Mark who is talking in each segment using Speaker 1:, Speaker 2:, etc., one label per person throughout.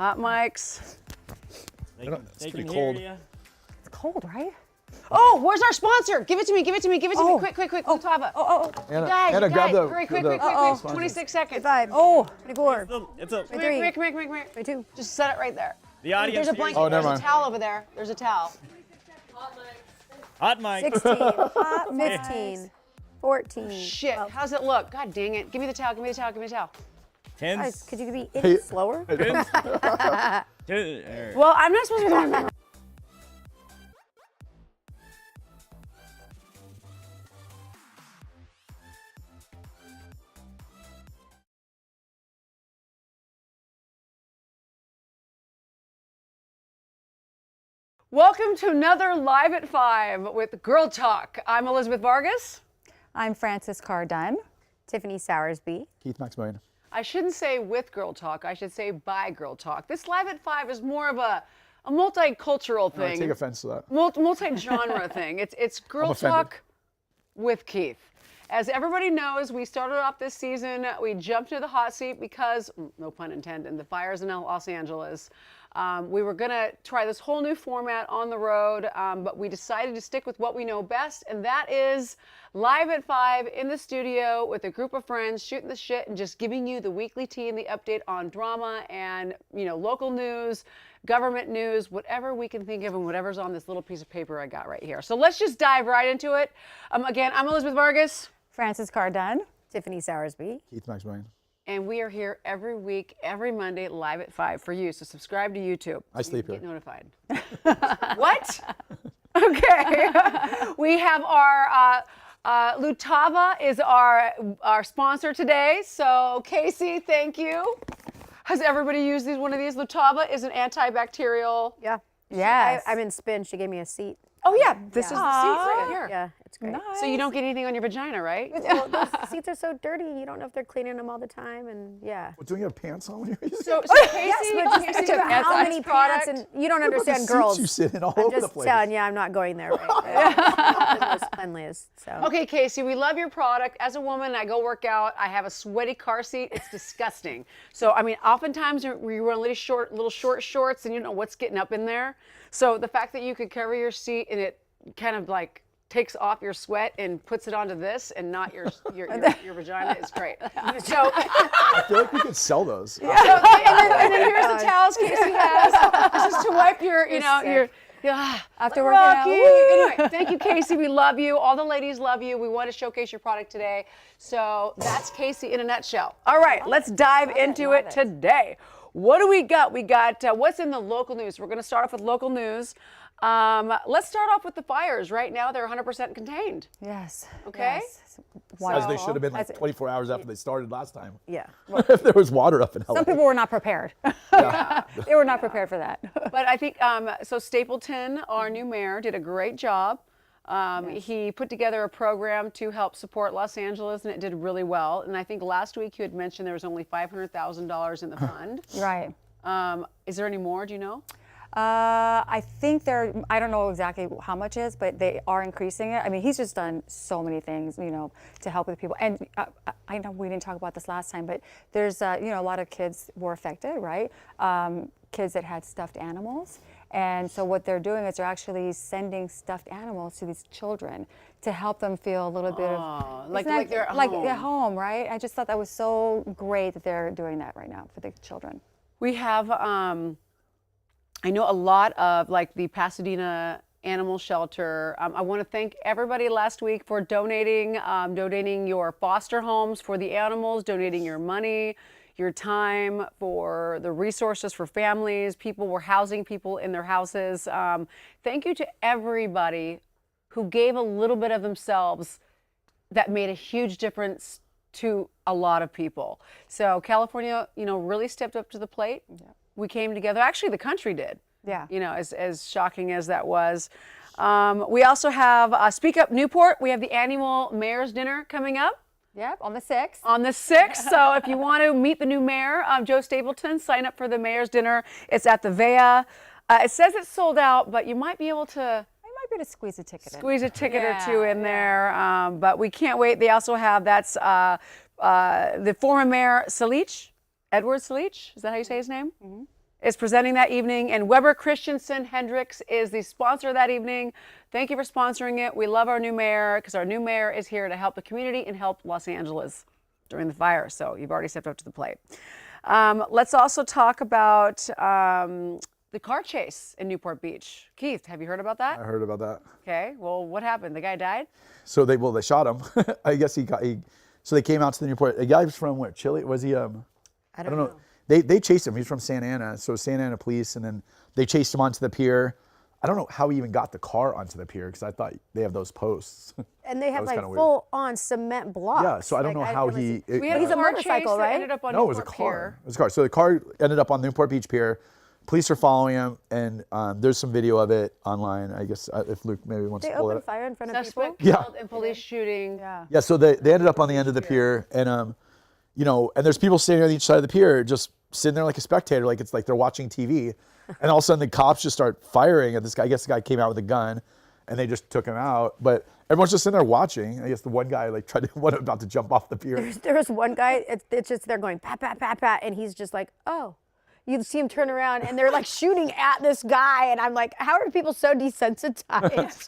Speaker 1: Hot mics.
Speaker 2: It's pretty cold.
Speaker 3: It's cold, right?
Speaker 1: Oh, where's our sponsor? Give it to me, give it to me, give it to me. Quick, Lutava.
Speaker 2: Anna, grab the.
Speaker 1: Hurry, quick. 26 seconds.
Speaker 3: 5.
Speaker 4: Oh,
Speaker 3: 24.
Speaker 2: It's a.
Speaker 1: Come here.
Speaker 3: 22.
Speaker 1: Just set it right there.
Speaker 2: The audience.
Speaker 1: There's a
Speaker 2: hears
Speaker 1: blanket.
Speaker 2: you.
Speaker 1: There's
Speaker 2: never
Speaker 1: a
Speaker 2: mind.
Speaker 1: towel over there. There's a towel.
Speaker 2: Hot mic.
Speaker 3: 16. 15. 14.
Speaker 1: Shit,
Speaker 3: 12.
Speaker 1: how's it look? God dang it. Give me the towel, give me the towel, give me the towel.
Speaker 3: Guys, could you be
Speaker 2: Hey.
Speaker 3: slower?
Speaker 1: Well, I'm not supposed to be. Welcome to another Live at 5 with Girl Talk. I'm Elizabeth Vargas.
Speaker 4: I'm Frances Cardine.
Speaker 3: Tiffany Soursby.
Speaker 2: Keith Maximilian.
Speaker 1: I shouldn't say with Girl Talk, I should say by Girl Talk. This Live at 5 is more of a multicultural
Speaker 2: I
Speaker 1: thing.
Speaker 2: take offense to that.
Speaker 1: Multi-genre thing. It's Girl
Speaker 2: offended.
Speaker 1: Talk with Keith. As everybody knows, we started off this season, we jumped to the hot seat because, no pun intended, the fires in Los Angeles. We were gonna try this whole new format on the road, but we decided to stick with what we know best, and that is Live at 5 in the studio with a group of friends shooting the shit and just giving you the weekly tea and the update on drama and, local news, government news, whatever we can think of and whatever's on this little piece of paper I got right here. So let's just dive right into it. Again, I'm Elizabeth Vargas.
Speaker 4: Frances Cardine.
Speaker 3: Tiffany Soursby.
Speaker 2: Keith Maximilian.
Speaker 1: And we are here every week, every Monday, Live at 5 for you. So subscribe to YouTube.
Speaker 2: I sleep
Speaker 1: Get
Speaker 2: here.
Speaker 1: notified. What? Okay. We have our Lutava is our sponsor today. So Casey, thank you. Has everybody used one of these? Lutava is an antibacterial.
Speaker 3: Yeah.
Speaker 4: Yes.
Speaker 3: I'm in spin. She gave me a seat.
Speaker 1: Oh yeah, this is the seat right here.
Speaker 3: Yeah, it's great.
Speaker 1: So you don't get anything on your vagina, right?
Speaker 3: Well, those seats are so dirty. You don't know if they're cleaning them all the time, and yeah.
Speaker 2: Well, don't you have pants on when you're using
Speaker 1: So Casey,
Speaker 3: Yes, but just
Speaker 1: Casey,
Speaker 3: think about
Speaker 1: that's
Speaker 3: how
Speaker 1: our
Speaker 3: many
Speaker 1: product.
Speaker 3: pants, and you don't
Speaker 2: the
Speaker 3: understand
Speaker 2: seats
Speaker 3: girls.
Speaker 2: you sit in all
Speaker 3: I'm
Speaker 2: over the
Speaker 3: just
Speaker 2: place.
Speaker 3: telling you, I'm not going there right now. The most cleanliest. So.
Speaker 1: Okay, Casey, we love your product. As a woman, I go work out. I have a sweaty car seat. It's disgusting. So, I mean, oftentimes we run little short shorts, and you don't know what's getting up in there. So the fact that you could cover your seat and it kind of like takes off your sweat and puts it onto this and not your vagina is great. So,
Speaker 2: I feel like we could sell those.
Speaker 1: and then here's the towels Casey has. This is to wipe your
Speaker 4: After working out.
Speaker 1: Rocky. Anyway, thank you, Casey. We love you. All the ladies love you. We want to showcase your product today. So that's Casey in a nutshell. All right, let's dive into it today. What do we got? We got what's in the local news. We're going to start off with local news. Let's start off with the fires. Right now, they're 100% contained.
Speaker 4: Yes.
Speaker 1: Okay.
Speaker 4: Yes.
Speaker 2: As they should have been like
Speaker 4: As-
Speaker 2: 24 hours after they started last time.
Speaker 3: Yeah.
Speaker 2: If there was water up in LA.
Speaker 4: Some people were not prepared. They were not prepared for that.
Speaker 1: But I think, so Stapleton, our new mayor, did a great job. He put together a program to help support Los Angeles, and it did really well. And I think last week you had mentioned there was only $500,000 in the fund.
Speaker 4: Right.
Speaker 1: Is there any more? Do you know?
Speaker 4: I think I don't know exactly how much is, but they are increasing it. I mean, he's just done so many things, to help with people. And I know we didn't talk about this last time, but there's, a lot of kids were affected, right? Kids that had stuffed animals. And so what they're doing is they're actually sending stuffed animals to these children to help them feel a little bit of,
Speaker 1: like
Speaker 4: isn't that-
Speaker 1: they're at
Speaker 4: like
Speaker 1: home.
Speaker 4: at home, right? I just thought that was so great that they're doing that right now for the children.
Speaker 1: We have, I know a lot of like the Pasadena Animal Shelter. I want to thank everybody last week for donating your foster homes for the animals, donating your money, your time for the resources for families. People were housing people in their houses. Thank you to everybody who gave a little bit of themselves that made a huge difference to a lot of people. So California, really stepped up to the plate. Yeah. We came together. Actually, the country did.
Speaker 4: Yeah.
Speaker 1: As shocking as that was. We also have Speak Up Newport. We have the annual mayor's dinner coming up.
Speaker 4: Yep, on the 6th.
Speaker 1: On the 6th. So if you want to meet the new mayor, Joe Stapleton, sign up for the mayor's dinner. It's at the Vea. It says it's sold out, but you might be able to
Speaker 4: I might be able to squeeze a ticket in.
Speaker 1: squeeze a ticket or two in there. But we can't wait. They also have, that's the former mayor, Edward Salich. Is that how you say his name? is presenting that evening, and Weber Christensen Hendricks is the sponsor that evening. Thank you for sponsoring it. We love our new mayor because our new mayor is here to help the community and help Los Angeles during the fire. So you've already stepped up to the plate. Let's also talk about the car chase in Newport Beach. Keith, have you heard about that?
Speaker 2: I heard about that.
Speaker 1: Okay, well, what happened? The guy died?
Speaker 2: So they shot him. I guess so they came out to the Newport. A guy was from where? Chile? Was he? I don't know. They chased him. He's from Santa Ana. So Santa Ana police, and then they chased him onto the pier. I don't know how he even got the car onto the pier because I thought they have those posts.
Speaker 3: And they have
Speaker 2: was
Speaker 3: like
Speaker 2: kinda weird.
Speaker 3: full on cement blocks.
Speaker 2: Yeah, so I don't know how
Speaker 3: never
Speaker 2: he.
Speaker 3: seen-
Speaker 1: We had
Speaker 3: He's a
Speaker 1: car
Speaker 3: motorcycle,
Speaker 1: chase that
Speaker 3: right?
Speaker 1: ended up on
Speaker 2: No, it was a
Speaker 1: Newport
Speaker 2: car.
Speaker 1: Pier.
Speaker 2: It was a car. So the car ended up on the Newport Beach Pier. Police are following him, and there's some video of it online. I guess if Luke maybe wants
Speaker 3: They
Speaker 2: to pull it
Speaker 3: opened
Speaker 2: up.
Speaker 3: fire in front of people.
Speaker 1: Suspect
Speaker 2: Yeah.
Speaker 1: killed in police shooting.
Speaker 4: Yeah.
Speaker 2: Yeah, so they ended up on the end of the pier, and you know, and there's people standing on each side of the pier, just sitting there like a spectator, like it's like they're watching TV, and all of a sudden the cops just start firing at this guy. I guess the guy came out with a gun, and they just took him out. But everyone's just sitting there watching. I guess the one guy like tried to about to jump off the pier.
Speaker 3: There was one guy, it's just they're going pat, pat, pat, pat, and he's just like, oh. You see him turn around, and they're like shooting at this guy, and I'm like, how are people so desensitized? Just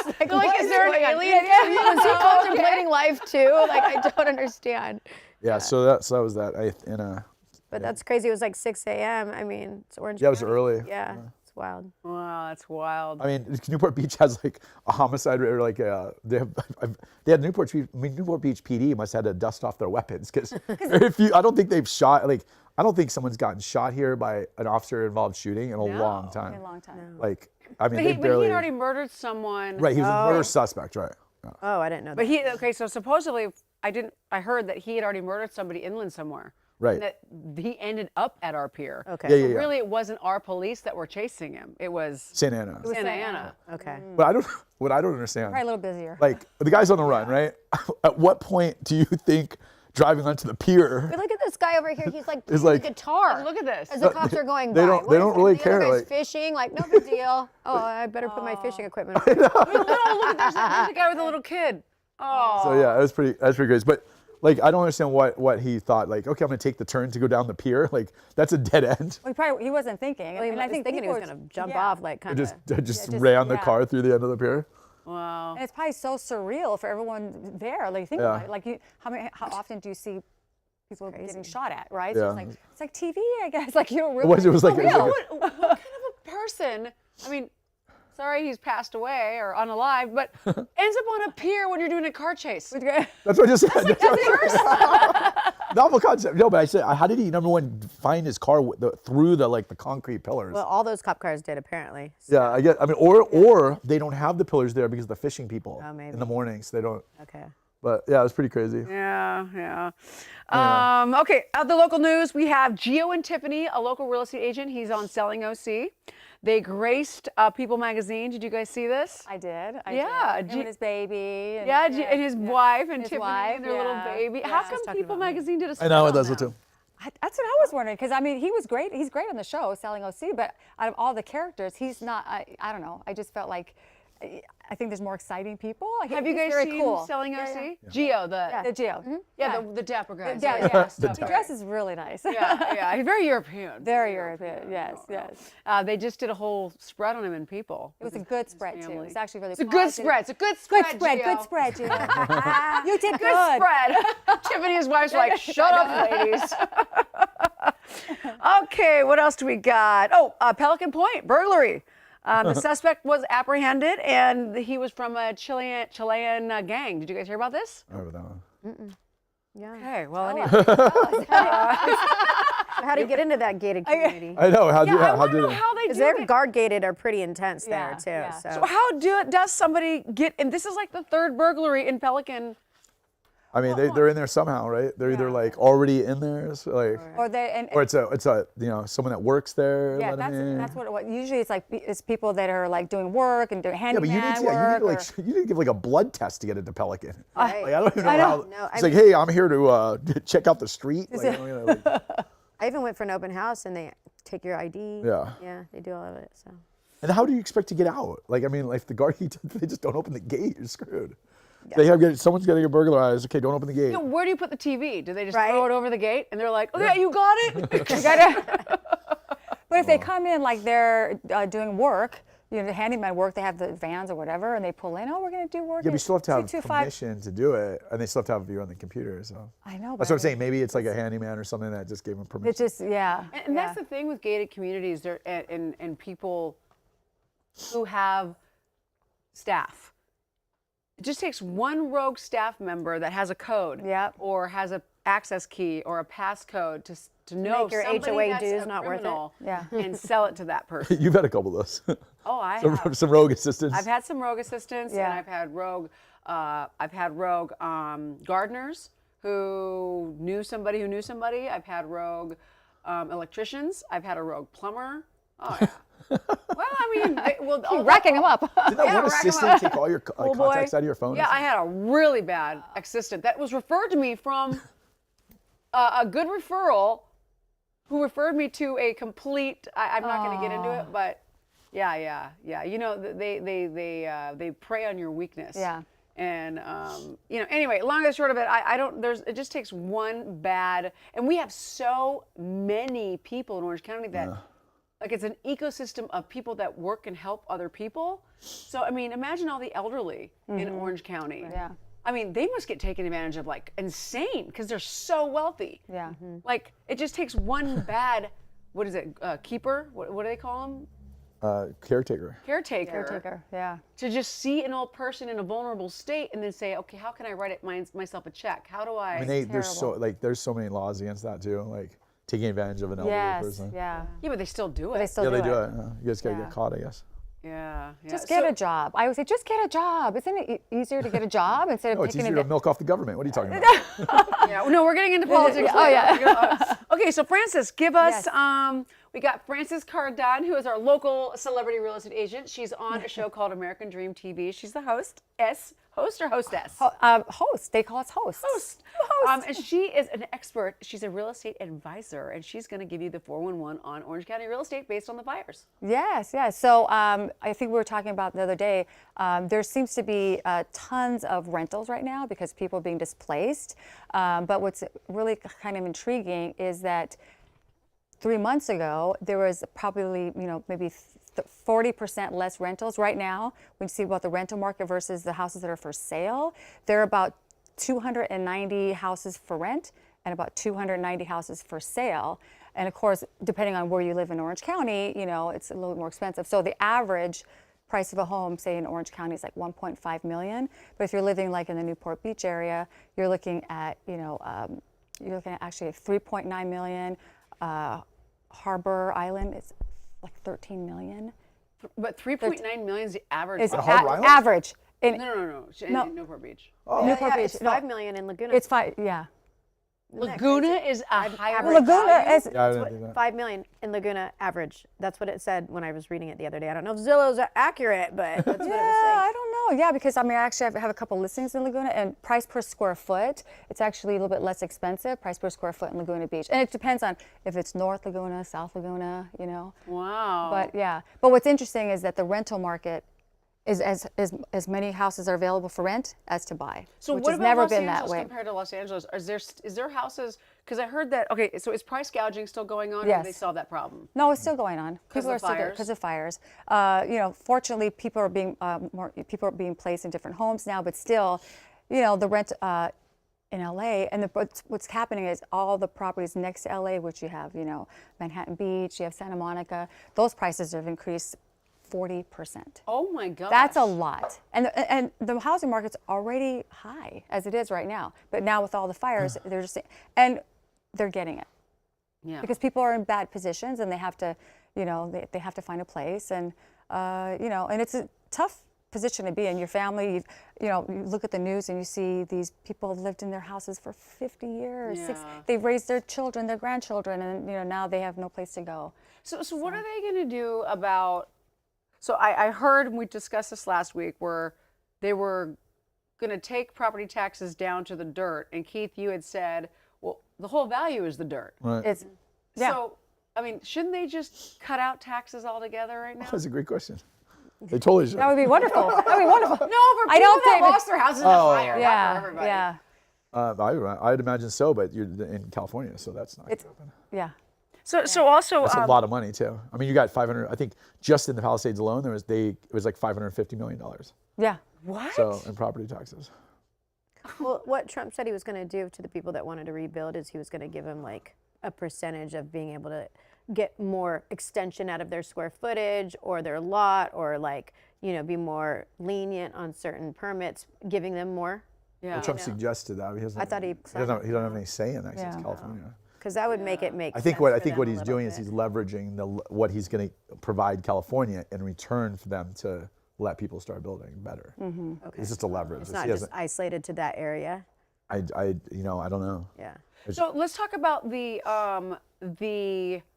Speaker 3: like,
Speaker 1: They're like,
Speaker 3: what
Speaker 1: is there an
Speaker 3: going on?
Speaker 1: alien?
Speaker 3: Yeah, was he contemplating life too? Like, I don't understand.
Speaker 2: Yeah, so that was that.
Speaker 3: But that's crazy. It was like 6 a.m. I mean, it's Orange
Speaker 2: Yeah, it was
Speaker 3: County.
Speaker 2: early.
Speaker 3: Yeah, it's wild.
Speaker 1: Wow, that's wild.
Speaker 2: I mean, Newport Beach has like a homicide rate, or like they had Newport Beach PD must have had to dust off their weapons because I don't think they've shot I don't think someone's gotten shot here by an officer involved shooting in a long time.
Speaker 4: A long time.
Speaker 2: Like, I mean,
Speaker 1: but
Speaker 2: they
Speaker 1: he
Speaker 2: barely.
Speaker 1: had already murdered someone.
Speaker 2: Right, he was a murder suspect, right? Yeah.
Speaker 3: Oh, I didn't know
Speaker 1: But
Speaker 3: that.
Speaker 1: okay, so supposedly I heard that he had already murdered somebody inland somewhere.
Speaker 2: Right.
Speaker 1: And that he ended up at our pier.
Speaker 3: Okay.
Speaker 2: Yeah,
Speaker 1: So
Speaker 2: yeah.
Speaker 1: really, it wasn't our police that were chasing him. It was
Speaker 2: Santa Ana.
Speaker 1: Santa Ana.
Speaker 3: Okay.
Speaker 2: But what I don't understand,
Speaker 4: Probably a little busier.
Speaker 2: like the guy's on the run, right? At what point do you think driving onto the pier?
Speaker 3: But look at this guy over here. He's like
Speaker 2: It's
Speaker 3: playing
Speaker 2: like-
Speaker 3: the guitar.
Speaker 1: Look at this.
Speaker 3: As the cops are going
Speaker 2: they
Speaker 3: by.
Speaker 2: don't-
Speaker 3: What
Speaker 2: they
Speaker 3: is
Speaker 2: don't
Speaker 3: it?
Speaker 2: really
Speaker 3: The other
Speaker 2: care,
Speaker 3: guy's
Speaker 2: like-
Speaker 3: fishing. Like, no big deal. Oh, I better put my fishing equipment on.
Speaker 1: Oh, look, there's a guy with a little kid. Oh.
Speaker 2: So yeah, that's pretty crazy. But like, I don't understand what he thought. Like, okay, I'm gonna take the turn to go down the pier. Like, that's a dead end.
Speaker 4: Well, he wasn't thinking.
Speaker 3: Well, he
Speaker 4: and
Speaker 3: was
Speaker 4: I think
Speaker 3: thinking he was
Speaker 4: people-
Speaker 3: going to jump
Speaker 4: yeah.
Speaker 3: off, like, kind of.
Speaker 2: Just
Speaker 4: just-
Speaker 2: ran the
Speaker 4: yeah.
Speaker 2: car through the end of the pier.
Speaker 1: Wow.
Speaker 4: And it's probably so surreal for everyone there. Like think
Speaker 2: Yeah.
Speaker 4: about it. Like how often do you see people getting shot at, right?
Speaker 2: Yeah.
Speaker 4: So it's like TV, I guess. Like you don't really.
Speaker 2: It was like
Speaker 1: What kind of a person? I mean, sorry he's passed away or unalive, but ends up on a pier when you're doing a car chase.
Speaker 2: That's what I just said. Novel concept. No, but I said, how did he, number one, find his car through the concrete pillars?
Speaker 3: Well, all those cop cars did, apparently.
Speaker 2: Yeah, I mean, or they don't have the pillars there because of the fishing people
Speaker 3: Oh, maybe.
Speaker 2: in the mornings. They don't.
Speaker 3: Okay.
Speaker 2: But yeah, it was pretty crazy.
Speaker 1: Yeah. Okay, the local news, we have Gio and Tiffany, a local real estate agent. He's on Selling OC. They graced People Magazine. Did you guys see this?
Speaker 4: I did.
Speaker 1: Yeah,
Speaker 4: Him and his baby. And,
Speaker 1: Yeah, and his wife and
Speaker 4: His
Speaker 1: Tiffany
Speaker 4: wife,
Speaker 1: and their little
Speaker 4: yeah.
Speaker 1: baby.
Speaker 4: Yeah.
Speaker 1: How
Speaker 4: Just
Speaker 1: come
Speaker 3: talking
Speaker 1: People
Speaker 3: about me.
Speaker 1: Magazine did a
Speaker 2: I
Speaker 1: story
Speaker 2: know,
Speaker 1: on
Speaker 2: it does
Speaker 1: them?
Speaker 2: it too.
Speaker 4: That's what I was wondering because I mean he was great. He's great on the show, Selling OC. But out of all the characters, he's not. I don't know. I just felt like I think there's more exciting people.
Speaker 1: Have you
Speaker 4: He's
Speaker 1: guys
Speaker 4: very
Speaker 1: seen
Speaker 4: cool.
Speaker 1: Selling OC?
Speaker 4: Yeah.
Speaker 1: Gio, the
Speaker 4: Gio.
Speaker 1: the dapper guy.
Speaker 4: Yeah.
Speaker 2: The
Speaker 4: He dresses really nice.
Speaker 1: Yeah, he's very European.
Speaker 4: Very European. Yes.
Speaker 1: They just did a whole spread on him in People.
Speaker 4: It was a good spread too.
Speaker 1: family.
Speaker 4: It's actually really.
Speaker 1: It's a good
Speaker 4: positive.
Speaker 1: spread. It's a good spread.
Speaker 4: Good spread.
Speaker 1: Gio.
Speaker 4: Good spread, Gio. You did
Speaker 1: Good spread. Tiffany and his wife's like, shut up, ladies. Okay, what else do we got? Oh, Pelican Point, burglary. The suspect was apprehended, and he was from a Chilean gang. Did you guys hear about this?
Speaker 2: I remember that one.
Speaker 3: Yeah.
Speaker 1: Okay, well, anyway.
Speaker 3: How do you get into that gated community?
Speaker 2: I know. How
Speaker 1: Yeah, I
Speaker 2: how
Speaker 1: want to
Speaker 2: did
Speaker 1: know
Speaker 2: it?
Speaker 1: how they
Speaker 3: Because
Speaker 1: do
Speaker 3: their
Speaker 1: it.
Speaker 3: guard gated are pretty intense there,
Speaker 4: Yeah,
Speaker 3: too.
Speaker 4: yeah.
Speaker 3: So.
Speaker 1: So how does somebody get, and this is like the third burglary in Pelican.
Speaker 2: I mean, they're in there somehow, right? They're either like already in there, so like,
Speaker 4: Or they and
Speaker 2: or it's a someone that works there.
Speaker 4: yeah,
Speaker 2: let 'em in.
Speaker 4: that's what usually it's like. It's people that are like doing work and doing
Speaker 2: Yeah,
Speaker 4: handyman
Speaker 2: but you need
Speaker 4: work.
Speaker 2: to like you need to give like a blood test to get into Pelican.
Speaker 3: Right.
Speaker 2: Like, I don't even know
Speaker 3: I
Speaker 2: how.
Speaker 3: don't know.
Speaker 2: It's
Speaker 3: I
Speaker 2: like, hey, I'm here to check out the street. Like, you know, like,
Speaker 3: I even went for an open house, and they take your ID.
Speaker 2: Yeah.
Speaker 3: Yeah, they do all of it. So.
Speaker 2: and how do you expect to get out? Like, I mean, like the guard, they just don't open the gate. You're screwed. They have someone's got to get burglarized. Okay, don't open the gate.
Speaker 1: You know, where do you put the TV? Do they just
Speaker 3: Right.
Speaker 1: throw it over the gate and they're like, okay, you got it? You got it.
Speaker 4: But if they come in like they're doing work, you know, the handyman work, they have the vans or whatever, and they pull in. Oh, we're going to do work.
Speaker 2: Yeah, but you
Speaker 4: at
Speaker 2: still have to have
Speaker 4: 225.
Speaker 2: permission to do it, and they still have to have you on the computer. So
Speaker 4: I know.
Speaker 2: that's what I'm saying. Maybe it's like a handyman or something that just gave them permission.
Speaker 4: It's just yeah.
Speaker 1: And that's the thing with gated communities there, and people who have staff. It just takes one rogue staff member that has a code
Speaker 3: Yep.
Speaker 1: or has a access key or a passcode to know
Speaker 3: make your
Speaker 1: somebody
Speaker 3: HOA
Speaker 1: that's
Speaker 3: dues
Speaker 1: a
Speaker 3: not worth it.
Speaker 1: criminal
Speaker 4: Yeah.
Speaker 1: and sell it to that person.
Speaker 2: You've had a couple of those.
Speaker 1: Oh, I have.
Speaker 2: some rogue assistants.
Speaker 1: I've had some rogue assistants,
Speaker 4: Yeah.
Speaker 1: and I've had rogue gardeners who knew somebody who knew somebody. I've had rogue electricians. I've had a rogue plumber. Oh yeah. Well, I mean,
Speaker 4: Keep racking them up.
Speaker 2: Did that
Speaker 1: Yeah,
Speaker 2: one
Speaker 1: rack 'em
Speaker 2: assistant
Speaker 1: up.
Speaker 2: take all your
Speaker 1: Oh, boy.
Speaker 2: contacts out of your phone?
Speaker 1: Yeah, I had a really bad assistant that was referred to me from a good referral, who referred me to a complete. I'm not going to get into it, but yeah. You know, they prey on your weakness.
Speaker 4: Yeah.
Speaker 1: And you know, anyway, long and short of it, I don't. It just takes one bad, and we have so many people in Orange County that. Like it's an ecosystem of people that work and help other people. So I mean, imagine all the elderly in Orange County.
Speaker 4: Yeah.
Speaker 1: I mean, they must get taken advantage of like insane because they're so wealthy.
Speaker 4: Yeah.
Speaker 1: Like it just takes one bad, what is it, keeper? What do they call them?
Speaker 2: Caretaker.
Speaker 1: Caretaker.
Speaker 4: Yeah.
Speaker 1: To just see an old person in a vulnerable state and then say, okay, how can I write it myself a check? How do I?
Speaker 2: I mean, there's so many laws against that too, like taking advantage of an elderly
Speaker 4: Yes.
Speaker 2: person.
Speaker 4: Yeah.
Speaker 1: yeah, but they still do it.
Speaker 4: They still
Speaker 2: Yeah,
Speaker 4: do
Speaker 2: they
Speaker 4: it.
Speaker 2: do it. You just gotta
Speaker 4: Yeah.
Speaker 2: get caught, I guess.
Speaker 1: Yeah.
Speaker 4: Just get a job. I always say, just get a job. Isn't it easier to get a job instead of
Speaker 2: Oh, it's
Speaker 4: taking
Speaker 2: easier to
Speaker 4: advantage?
Speaker 2: milk off the government. What are you talking about?
Speaker 1: Yeah, no, we're getting into politics.
Speaker 4: Oh,
Speaker 1: later.
Speaker 4: yeah.
Speaker 1: Okay, so Frances, give us.
Speaker 4: Yes.
Speaker 1: We got Frances Cardon, who is our local celebrity real estate agent. She's on a show called American Dream TV. She's the host or hostess?
Speaker 4: Host. They call us hosts.
Speaker 1: Host. And she is an expert. She's a real estate advisor, and she's going to give you the 411 on Orange County real estate based on the fires.
Speaker 4: Yes. So I think we were talking about the other day, there seems to be tons of rentals right now because people are being displaced. But what's really kind of intriguing is that 3 months ago, there was probably, maybe 40% less rentals. Right now, when you see about the rental market versus the houses that are for sale, there are about 290 houses for rent and about 290 houses for sale. And of course, depending on where you live in Orange County, it's a little more expensive. So the average price of a home, say in Orange County, is like 1.5 million. But if you're living like in the Newport Beach area, you're looking at, actually 3.9 million. Harbor Island is like 13 million.
Speaker 1: But 3.9 million is the average.
Speaker 4: It's
Speaker 2: Harbor Island?
Speaker 4: average.
Speaker 1: No.
Speaker 4: No.
Speaker 1: In Newport Beach.
Speaker 4: Newport Beach.
Speaker 3: It's
Speaker 4: No,
Speaker 3: 5 million in Laguna.
Speaker 4: it's 5. Yeah.
Speaker 1: Laguna is a higher
Speaker 3: average
Speaker 4: Laguna
Speaker 3: value?
Speaker 4: is.
Speaker 2: Yeah, I didn't do that.
Speaker 3: 5 million in Laguna average. That's what it said when I was reading it the other day. I don't know if Zillow's accurate, but that's what it was
Speaker 4: Yeah,
Speaker 3: saying.
Speaker 4: I don't know. Yeah, because I actually have a couple listings in Laguna, and price per square foot, it's actually a little bit less expensive. Price per square foot in Laguna Beach, and it depends on if it's North Laguna, South Laguna,
Speaker 1: Wow.
Speaker 4: But yeah, but what's interesting is that the rental market is as many houses are available for rent as to buy,
Speaker 1: So
Speaker 4: which
Speaker 1: what
Speaker 4: has
Speaker 1: about
Speaker 4: never
Speaker 1: Los
Speaker 4: been
Speaker 1: Angeles
Speaker 4: that way.
Speaker 1: compared to Los Angeles? Is there houses? Because I heard that. Okay, so is price gouging still going on? Or
Speaker 4: Yes.
Speaker 1: did they solve that problem?
Speaker 4: No, it's still going on.
Speaker 1: 'Cause
Speaker 4: People
Speaker 1: of
Speaker 4: are still
Speaker 1: fires?
Speaker 4: because of fires. Fortunately, people are being placed in different homes now, but still, the rent in LA and what's happening is all the properties next to LA, which you have, Manhattan Beach, you have Santa Monica, those prices have increased 40%.
Speaker 1: Oh my God.
Speaker 4: That's a lot. And the housing market's already high as it is right now. But now with all the fires, they're getting it.
Speaker 1: Yeah.
Speaker 4: Because people are in bad positions and they have to, they have to find a place and and it's a tough position to be in. Your family, you look at the news and you see these people have lived in their houses for 50 years.
Speaker 1: Yeah.
Speaker 4: They've raised their children, their grandchildren, and now they have no place to go.
Speaker 1: So what are they going to do about? So I heard, and we discussed this last week, where they were going to take property taxes down to the dirt. And Keith, you had said, well, the whole value is the dirt.
Speaker 2: Right.
Speaker 4: It's yeah.
Speaker 1: So, I mean, shouldn't they just cut out taxes altogether right now?
Speaker 2: That's a great question. They totally should.
Speaker 4: That would be wonderful. That would be wonderful.
Speaker 1: No, for people
Speaker 4: I don't
Speaker 1: that
Speaker 4: think-
Speaker 1: lost their houses in the fire, not for everybody.
Speaker 4: Yeah.
Speaker 2: I'd imagine so, but you're in California, so that's not going
Speaker 4: It's
Speaker 2: to happen.
Speaker 4: yeah.
Speaker 1: So also,
Speaker 2: That's a lot of money too. I mean, you got 500. I think just in the Palisades alone, it was like $550 million.
Speaker 4: Yeah.
Speaker 1: what?
Speaker 2: So in property taxes.
Speaker 3: Well, what Trump said he was going to do to the people that wanted to rebuild is he was going to give them like a percentage of being able to get more extension out of their square footage or their lot, or like, be more lenient on certain permits, giving them more.
Speaker 1: Yeah.
Speaker 2: Well, Trump suggested that.
Speaker 3: I thought he
Speaker 2: doesn't have any say in that. 'Cause
Speaker 4: Yeah.
Speaker 2: it's California.
Speaker 3: Because that would make it make
Speaker 2: I think
Speaker 3: sense
Speaker 2: what
Speaker 3: for them
Speaker 2: what
Speaker 3: a
Speaker 2: he's
Speaker 3: little
Speaker 2: doing is
Speaker 3: bit.
Speaker 2: he's leveraging what he's going to provide California in return for them to let people start building better.
Speaker 3: Okay.
Speaker 2: It's just a leverage.
Speaker 3: It's
Speaker 2: He
Speaker 3: not just
Speaker 2: doesn't-
Speaker 3: isolated to that area.
Speaker 2: I don't know.
Speaker 3: Yeah.
Speaker 1: So let's talk about the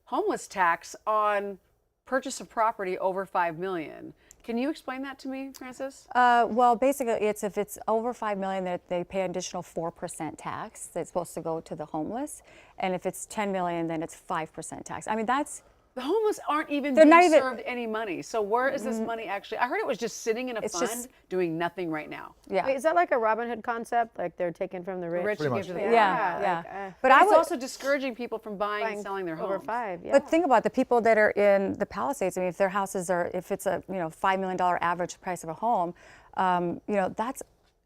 Speaker 1: homeless tax on purchase of property over $5 million. Can you explain that to me, Francis?
Speaker 4: Well, basically, if it's over $5 million, that they pay an additional 4% tax that's supposed to go to the homeless, and if it's $10 million, then it's 5% tax. I mean, that's
Speaker 1: The homeless aren't even
Speaker 4: They're
Speaker 1: being
Speaker 4: not even-
Speaker 1: served any money. So where is this money actually? I heard it was just sitting in a
Speaker 4: It's
Speaker 1: fund
Speaker 4: just-
Speaker 1: doing nothing right now.
Speaker 4: yeah.
Speaker 3: Wait, is that like a Robin Hood concept? Like they're taking from the rich?
Speaker 1: Rich to
Speaker 2: Pretty
Speaker 1: give to
Speaker 2: much.
Speaker 1: the
Speaker 4: Yeah,
Speaker 1: poor.
Speaker 4: yeah.
Speaker 3: like,
Speaker 4: but
Speaker 1: But
Speaker 4: I
Speaker 1: it's
Speaker 4: would
Speaker 1: also discouraging people from buying and selling their
Speaker 3: over
Speaker 1: homes.
Speaker 3: 5. Yeah.
Speaker 4: But think about the people that are in the Palisades. I mean, if their houses are, if it's a $5 million average price of a home, that's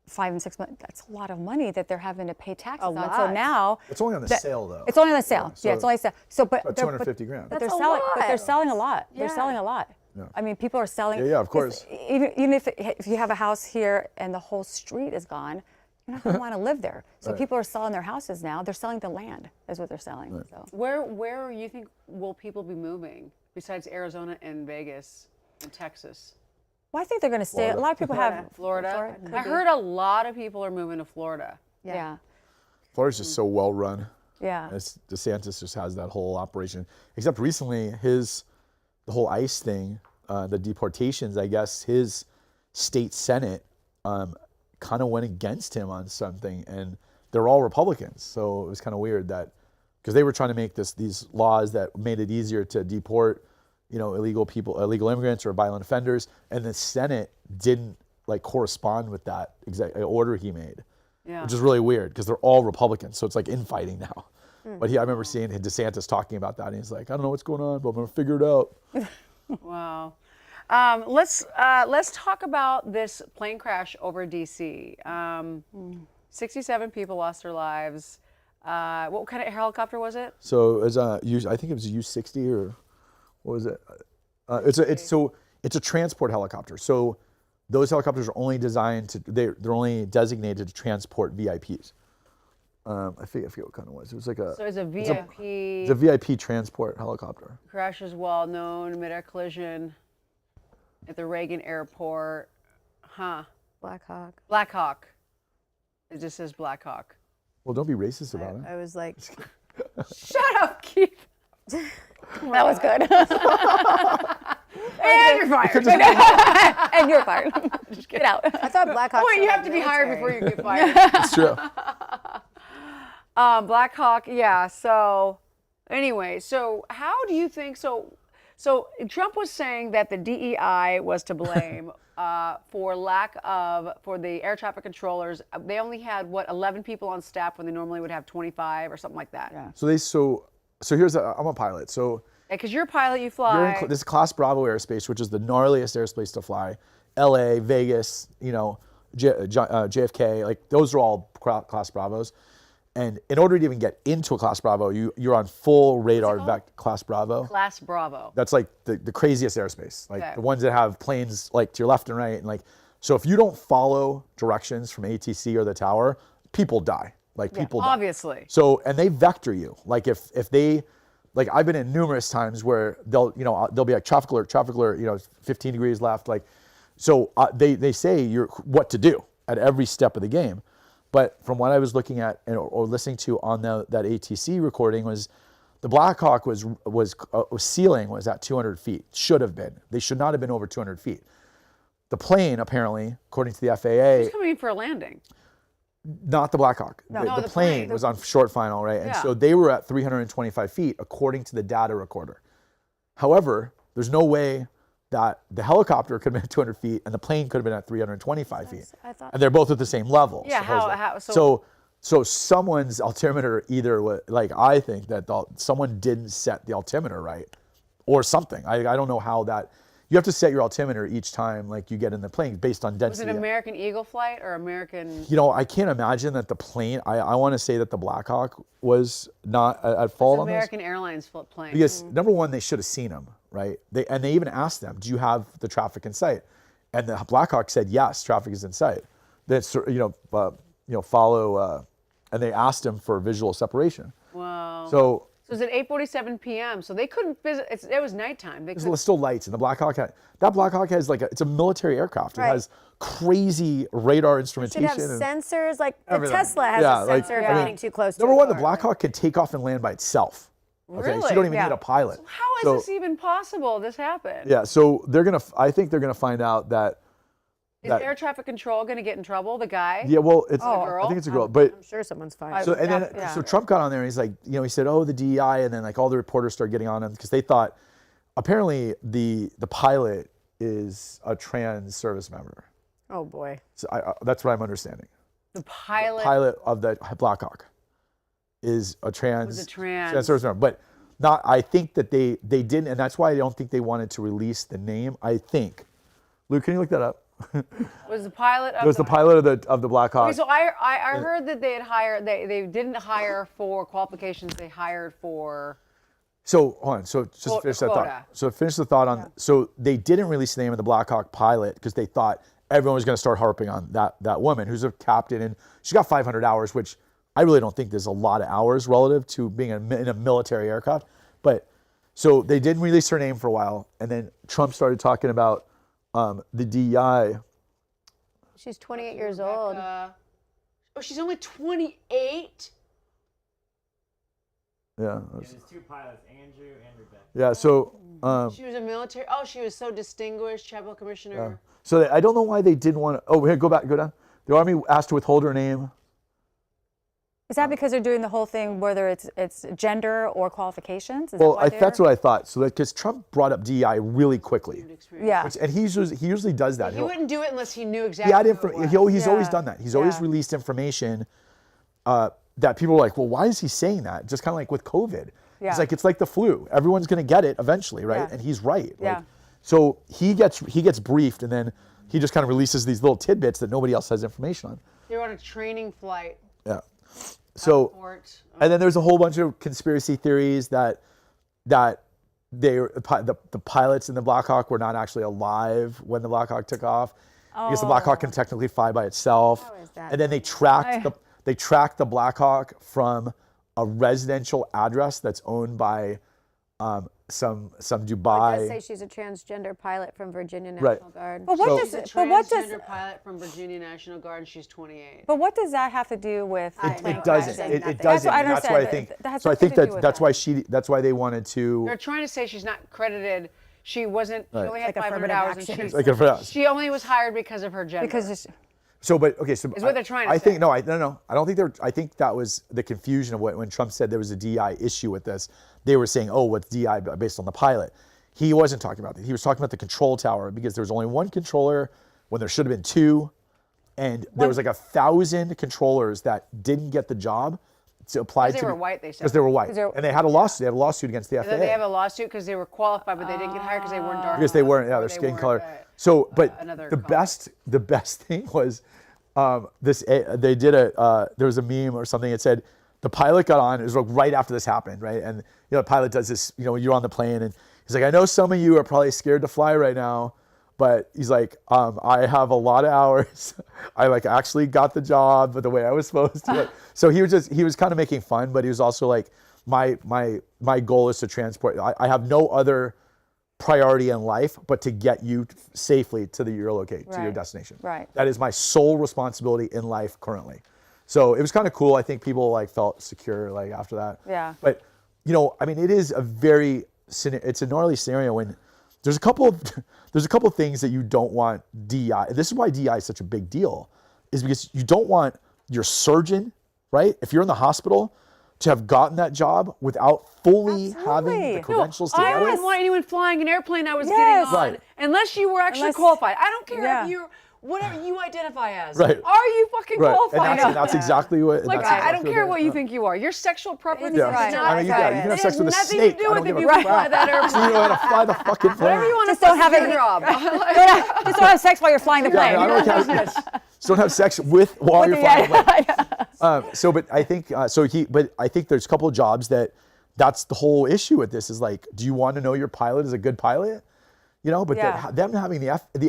Speaker 4: 5 and 6 months. That's a lot of money that they're having to pay taxes on. So
Speaker 3: lot.
Speaker 4: now
Speaker 2: It's only on the sale though.
Speaker 4: it's only on the sale.
Speaker 2: so
Speaker 4: Yeah, it's only sale. So, but
Speaker 2: about
Speaker 4: they're-
Speaker 2: 250 grand.
Speaker 4: But
Speaker 3: That's
Speaker 4: they're
Speaker 3: a
Speaker 4: selling. But they're
Speaker 3: lot.
Speaker 4: selling a lot. They're
Speaker 3: Yeah.
Speaker 4: selling a lot. I mean, people are selling.
Speaker 2: Yeah, of course.
Speaker 4: Even if you have a house here and the whole street is gone, you're not going to want to live there. So people are selling their houses now. They're selling the land, is what they're selling. So.
Speaker 1: Where you think will people be moving besides Arizona and Vegas and Texas?
Speaker 4: Well, I think they're going to stay.
Speaker 2: Florida.
Speaker 4: A lot of people have
Speaker 1: Florida?
Speaker 4: could
Speaker 1: I
Speaker 4: be.
Speaker 1: heard a lot of people are moving to Florida.
Speaker 4: Yeah.
Speaker 2: Florida's just so well run.
Speaker 4: Yeah.
Speaker 2: DeSantis just has that whole operation. Except recently, the whole ICE thing, the deportations. I guess his state senate kind of went against him on something, and they're all Republicans. So it was kind of weird that because they were trying to make these laws that made it easier to deport, illegal immigrants or violent offenders, and the Senate didn't correspond with that order he made.
Speaker 1: Yeah.
Speaker 2: Which is really weird because they're all Republicans, so it's like infighting now. But I remember seeing DeSantis talking about that, and he's like, "I don't know what's going on, but I'm gonna figure it out."
Speaker 1: Wow. Let's talk about this plane crash over DC. 67 people lost their lives. What kind of helicopter was it?
Speaker 2: So it was I think it was a U-60 or what was it? It's a transport helicopter. So those helicopters are only designed they're only designated to transport VIPs. I forget what kind it was. It was like
Speaker 1: So it's a VIP.
Speaker 2: It's a VIP transport helicopter.
Speaker 1: Crash is well known. Mid-air collision at the Reagan Airport. Huh.
Speaker 3: Black Hawk.
Speaker 1: Black Hawk. It just says Black Hawk.
Speaker 2: Well, don't be racist about it.
Speaker 3: I was like,
Speaker 1: Shut up, Keith.
Speaker 4: That was good.
Speaker 1: And you're fired.
Speaker 4: And you're fired. Get out.
Speaker 3: I thought Black Hawk.
Speaker 1: Wait, you have to be hired before you get fired.
Speaker 2: It's true.
Speaker 1: Black Hawk, yeah. So, anyway, so how do you think? So Trump was saying that the DEI was to blame for the air traffic controllers. They only had 11 people on staff when they normally would have 25 or something like that. Yeah.
Speaker 2: So here's I'm a pilot. So
Speaker 1: Because you're a pilot, you fly.
Speaker 2: this is Class Bravo airspace, which is the gnarliest airspace to fly. LA, Vegas, JFK, like those are all Class Bravos. And in order to even get into a Class Bravo, you're on full radar Class Bravo.
Speaker 1: Class Bravo.
Speaker 2: That's like the craziest airspace, like
Speaker 1: Okay.
Speaker 2: the ones that have planes like to your left and right, and so if you don't follow directions from ATC or the tower, people die. People die.
Speaker 1: Obviously.
Speaker 2: So and they vector you. Like if they, I've been in numerous times where they'll be like traffic alert, 15 degrees left, so they say what to do at every step of the game. But from what I was looking at or listening to on that ATC recording was the Black Hawk was ceiling was at 200 feet. Should have been. They should not have been over 200 feet. The plane, apparently, according to the FAA,
Speaker 1: Who's coming in for a landing?
Speaker 2: not the Black Hawk.
Speaker 1: No,
Speaker 2: The
Speaker 1: the
Speaker 2: plane
Speaker 1: plane.
Speaker 2: was on short final, right? And
Speaker 1: Yeah.
Speaker 2: so they were at 325 feet according to the data recorder. However, there's no way that the helicopter could have been at 200 feet and the plane could have been at 325 feet.
Speaker 3: I thought-
Speaker 2: And they're both at the same level.
Speaker 1: Yeah,
Speaker 2: supposedly.
Speaker 1: how- so-
Speaker 2: So So someone's altimeter either like I think that someone didn't set the altimeter right, or something. I don't know how that. You have to set your altimeter each time like you get in the plane based on
Speaker 1: Was
Speaker 2: density.
Speaker 1: it American Eagle flight or American?
Speaker 2: You know, I can't imagine that the plane. I want to say that the Black Hawk was not at fault on this.
Speaker 1: American Airlines plane.
Speaker 2: Because number one, they should have seen him, right? They even asked them, "Do you have the traffic in sight?" And the Black Hawk said, "Yes, traffic is in sight." That's follow, and they asked him for visual separation.
Speaker 1: Wow.
Speaker 2: So
Speaker 1: So it was at 8:47 p.m. So they couldn't visit. It was nighttime. They
Speaker 2: there's still lights, and the Black Hawk that Black Hawk has it's a military aircraft. It
Speaker 3: Right.
Speaker 2: has crazy radar
Speaker 3: Should
Speaker 2: instrumentation.
Speaker 3: have
Speaker 2: and
Speaker 3: sensors, like the
Speaker 2: everything.
Speaker 3: Tesla has
Speaker 2: Yeah,
Speaker 3: a
Speaker 2: like,
Speaker 3: sensor
Speaker 2: I
Speaker 3: if
Speaker 2: mean,
Speaker 3: you're getting too close to
Speaker 2: Number
Speaker 3: a
Speaker 2: one, the
Speaker 3: car.
Speaker 2: Black Hawk can take off and land by itself. Okay, so you
Speaker 1: Really?
Speaker 2: don't even
Speaker 4: Yeah.
Speaker 2: need a pilot.
Speaker 1: How is
Speaker 2: So-
Speaker 1: this even possible? This happened.
Speaker 2: Yeah, so I think they're gonna find out that.
Speaker 1: Is air traffic control going to get in trouble? The guy?
Speaker 2: Yeah, well, it's.
Speaker 1: Oh.
Speaker 2: I think it's a girl, but
Speaker 3: I'm sure someone's fine.
Speaker 2: so and then
Speaker 4: Yeah.
Speaker 2: so Trump got on there and he's like, he said, "Oh, the DEI," and then like all the reporters started getting on him because they thought, apparently the pilot is a trans service member.
Speaker 3: Oh boy.
Speaker 2: So that's what I'm understanding.
Speaker 1: The pilot.
Speaker 2: Pilot of the Black Hawk is a trans
Speaker 1: trans.
Speaker 2: service member, but not. I think that they didn't, and that's why I don't think they wanted to release the name. I think, Luke, can you look that up?
Speaker 1: Was the pilot of
Speaker 2: It was the pilot of the Black Hawk.
Speaker 1: Okay, so I heard that they had hired. They didn't hire for qualifications. They hired for.
Speaker 2: So hold on. So just
Speaker 1: Quota.
Speaker 2: finish that thought. So finish the thought on. So they didn't release the name of the Black Hawk pilot because they thought everyone was going to start harping on that woman who's a captain and she got 500 hours, which I really don't think there's a lot of hours relative to being in a military aircraft. But so they didn't release her name for a while, and then Trump started talking about the DEI.
Speaker 3: She's 28 years old.
Speaker 1: Oh, she's only 28.
Speaker 2: Yeah.
Speaker 5: There's two pilots, Andrew and Rebecca.
Speaker 2: Yeah. So.
Speaker 1: She was a military. Oh, she was so distinguished, Chapel Commissioner.
Speaker 2: So I don't know why they didn't want to. Oh, here, go down. The Army asked to withhold her name.
Speaker 4: Is that because they're doing the whole thing, whether it's gender or qualifications? Is
Speaker 2: Well,
Speaker 4: that why
Speaker 2: that's what I thought. So because Trump brought up DEI really quickly,
Speaker 4: Yeah.
Speaker 2: and he usually does that.
Speaker 1: He wouldn't do it unless he knew
Speaker 2: He
Speaker 1: exactly.
Speaker 2: had
Speaker 1: who it was.
Speaker 2: he's always
Speaker 4: Yeah.
Speaker 2: done that. He's always
Speaker 4: Yeah.
Speaker 2: released information that people are like, well, why is he saying that? Just kind of like with COVID.
Speaker 4: Yeah.
Speaker 2: It's like the flu. Everyone's going to get it eventually, right?
Speaker 4: Yeah.
Speaker 2: And he's right.
Speaker 4: Yeah.
Speaker 2: So he gets briefed, and then he just kind of releases these little tidbits that nobody else has information on.
Speaker 1: They were on a training flight.
Speaker 2: Yeah. So.
Speaker 1: Port.
Speaker 2: And then there's a whole bunch of conspiracy theories that the pilots in the Black Hawk were not actually alive when the Black Hawk took off, because the Black Hawk can technically fly by itself.
Speaker 3: How is that?
Speaker 2: And then they tracked the Black Hawk from a residential address that's owned by some
Speaker 3: It
Speaker 2: Dubai.
Speaker 3: does say she's a transgender pilot from Virginia
Speaker 2: Right.
Speaker 3: National Guard.
Speaker 4: But what
Speaker 2: So-
Speaker 1: She's
Speaker 4: does
Speaker 1: a
Speaker 4: but what does
Speaker 1: transgender pilot from Virginia National Guard. She's 28.
Speaker 4: but what does that have to do with?
Speaker 2: It doesn't.
Speaker 3: saying
Speaker 2: It
Speaker 3: nothing.
Speaker 2: doesn't.
Speaker 4: That's what I
Speaker 2: and that's why I
Speaker 4: understand.
Speaker 2: think.
Speaker 4: That has
Speaker 2: So I
Speaker 4: nothing
Speaker 2: think
Speaker 4: to do
Speaker 2: that
Speaker 4: with
Speaker 2: that's
Speaker 4: that.
Speaker 2: that's why they wanted to.
Speaker 1: They're trying to say she's not credited. She wasn't. She only had
Speaker 3: Like
Speaker 1: 500
Speaker 3: affirmative
Speaker 1: hours, and
Speaker 3: action.
Speaker 1: she,
Speaker 2: Like a-
Speaker 1: she only was hired because of her gender.
Speaker 4: Because it's,
Speaker 2: So, but okay, so
Speaker 1: Is what they're trying to
Speaker 2: I
Speaker 1: say.
Speaker 2: think no, I don't think they're. I think that was the confusion of when Trump said there was a DI issue with this. They were saying, "Oh, what's DI based on the pilot?" He wasn't talking about that. He was talking about the control tower because there was only one controller when there should have been two, and there was like 1,000 controllers that didn't get the job to apply to.
Speaker 1: Because they were white, they said.
Speaker 2: Because they were white,
Speaker 4: 'Cause they're-
Speaker 2: and they had a lawsuit. They had a lawsuit against the FAA.
Speaker 1: They have a lawsuit because they were qualified, but they didn't get hired because they weren't dark.
Speaker 2: Because they
Speaker 1: enough,
Speaker 2: weren't, yeah,
Speaker 1: or
Speaker 2: their
Speaker 1: they
Speaker 2: skin
Speaker 1: weren't,
Speaker 2: color. So, but
Speaker 1: another
Speaker 2: the
Speaker 1: color.
Speaker 2: best thing was they did there was a meme or something that said the pilot got on. It was like right after this happened, right? And the pilot does this. When you're on the plane, and he's like, I know some of you are probably scared to fly right now, but he's like, I have a lot of hours. I actually got the job, but the way I was supposed to. So he was kind of making fun, but he was also like, my goal is to transport. I have no other priority in life but to get you safely to your locate, to your
Speaker 4: Right.
Speaker 2: destination.
Speaker 4: Right.
Speaker 2: That is my sole responsibility in life currently. So it was kind of cool. I think people felt secure after that.
Speaker 4: Yeah.
Speaker 2: But I mean, it is it's a gnarly scenario when there's a couple of things that you don't want DI. This is why DI is such a big deal, is because you don't want your surgeon, right? If you're in the hospital, to have gotten that job without fully having
Speaker 4: Absolutely.
Speaker 2: the credentials to
Speaker 1: I
Speaker 2: do
Speaker 1: wouldn't
Speaker 2: it.
Speaker 1: want anyone flying an airplane I was
Speaker 4: Yes.
Speaker 1: getting on
Speaker 2: Right.
Speaker 1: unless you were actually
Speaker 4: Unless-
Speaker 1: qualified. I don't care
Speaker 4: Yeah.
Speaker 1: if you whatever you identify as.
Speaker 2: Right.
Speaker 1: Are you fucking
Speaker 2: Right.
Speaker 1: qualified?
Speaker 2: And that's exactly what.
Speaker 1: Like,
Speaker 2: that's
Speaker 1: I don't
Speaker 2: exactly
Speaker 1: care
Speaker 2: it
Speaker 1: what
Speaker 2: is.
Speaker 1: you think you are. Your sexual preference
Speaker 2: Yeah.
Speaker 1: is
Speaker 3: Right.
Speaker 1: not.
Speaker 2: I mean, you can have
Speaker 1: It
Speaker 2: sex
Speaker 1: has
Speaker 2: with a
Speaker 1: nothing
Speaker 2: snake.
Speaker 1: to do
Speaker 2: I
Speaker 1: with
Speaker 2: don't
Speaker 1: if
Speaker 2: give
Speaker 1: you
Speaker 2: a
Speaker 1: can
Speaker 2: crap.
Speaker 1: fly that airplane.
Speaker 2: So you know how to fly the fucking plane.
Speaker 1: Whatever you want
Speaker 4: Just
Speaker 1: to
Speaker 4: don't have
Speaker 1: your
Speaker 4: it-
Speaker 1: job.
Speaker 4: Just don't have sex while you're flying the plane.
Speaker 2: Yeah, I don't care. Just don't have sex while you're flying the plane. But I think but I think there's a couple of jobs that's the whole issue with this is like, do you want to know your pilot is a good pilot? You know, but
Speaker 4: Yeah.
Speaker 2: them having I mean,